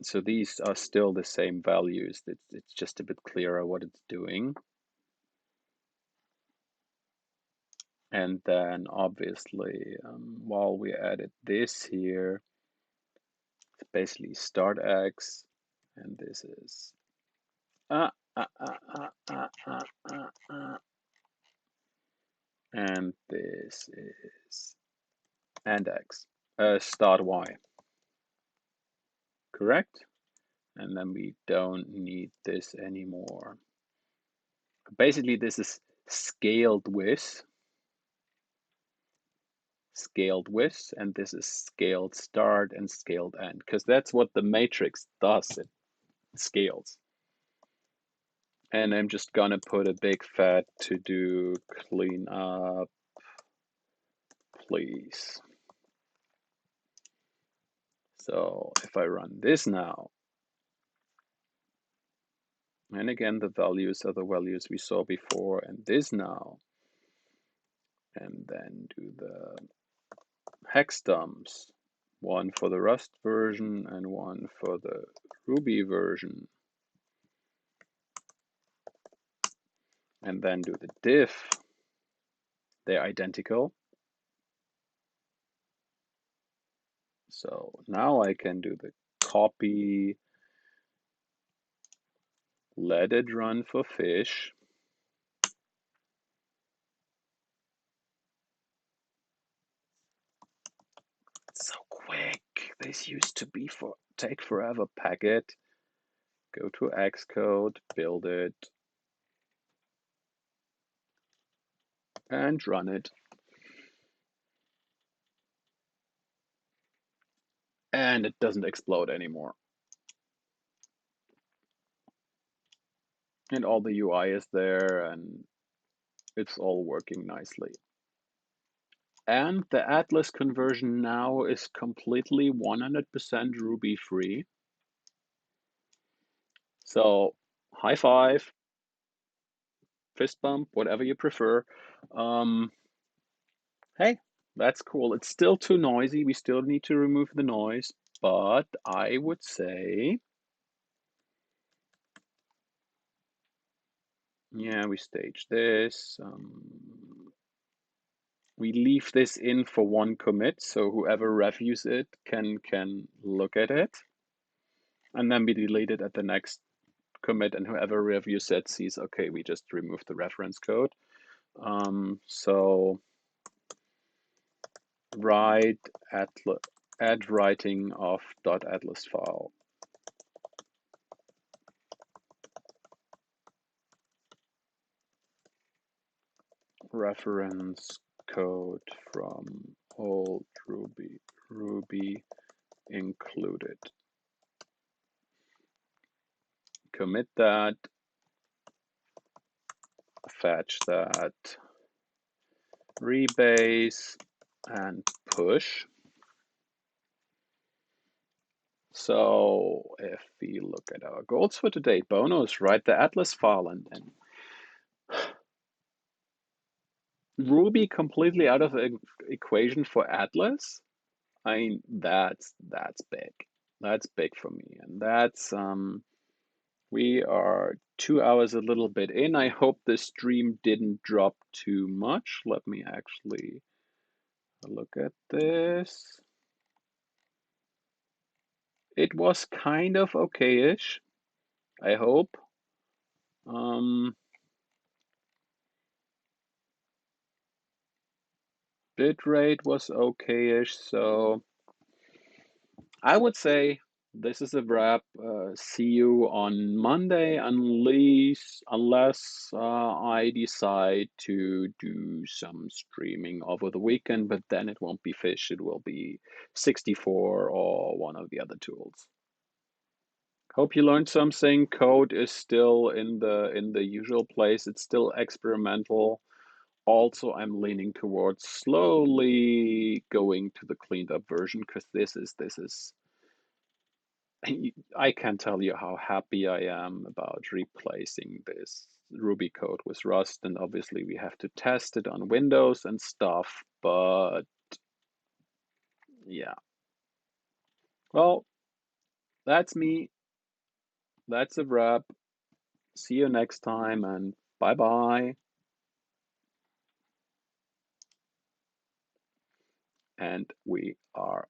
so these are still the same values. It's just a bit clearer what it's doing. And then obviously, while we added this here, it's basically start x, and this is and this is and x, start y, correct? And then we don't need this anymore. Basically, this is scaled width, and this is scaled start and scaled end, because that's what the matrix does. It scales. And I'm just gonna put a big fat to do clean up, please. So if I run this now, and again, the values are the values we saw before, and this now, and then do the hex dumps, one for the Rust version and one for the Ruby version, and then do the diff. They're identical. So now I can do the copy, let it run for Fiiish. So quick. This used to be take forever. Pack it, go to Xcode, build it, and run it. And it doesn't explode anymore. And all the UI is there, and it's all working nicely. And the Atlas conversion now is completely 100% Ruby free. So high five, fist bump, whatever you prefer. Hey, that's cool. It's still too noisy. We still need to remove the noise, but I would say, yeah, we stage this. We leave this in for one commit, so whoever reviews it can look at it, and then we delete it at the next commit, and whoever reviews it sees, okay, we just removed the reference code. So write add writing of .atlas file. Reference code from old Ruby included. Commit that, fetch that, rebase, and push. So if we look at our goals for today, bonus, write the Atlas file and Ruby completely out of the equation for Atlas. I mean, that's big. That's big for me, and that's we are 2 hours a little bit in. I hope the stream didn't drop too much. Let me actually look at this. It was kind of okay-ish, I hope. Bitrate was okay-ish, so I would say this is a wrap. See you on Monday, unless I decide to do some streaming over the weekend, but then it won't be Fiiish, it will be 64 or one of the other tools. Hope you learned something. Code is still in the usual place. It's still experimental. Also, I'm leaning towards slowly going to the cleaned up version because this is I can't tell you how happy I am about replacing this Ruby code with Rust, and obviously we have to test it on Windows and stuff, but yeah. Well, that's me. That's a wrap. See you next time, and bye bye. And we are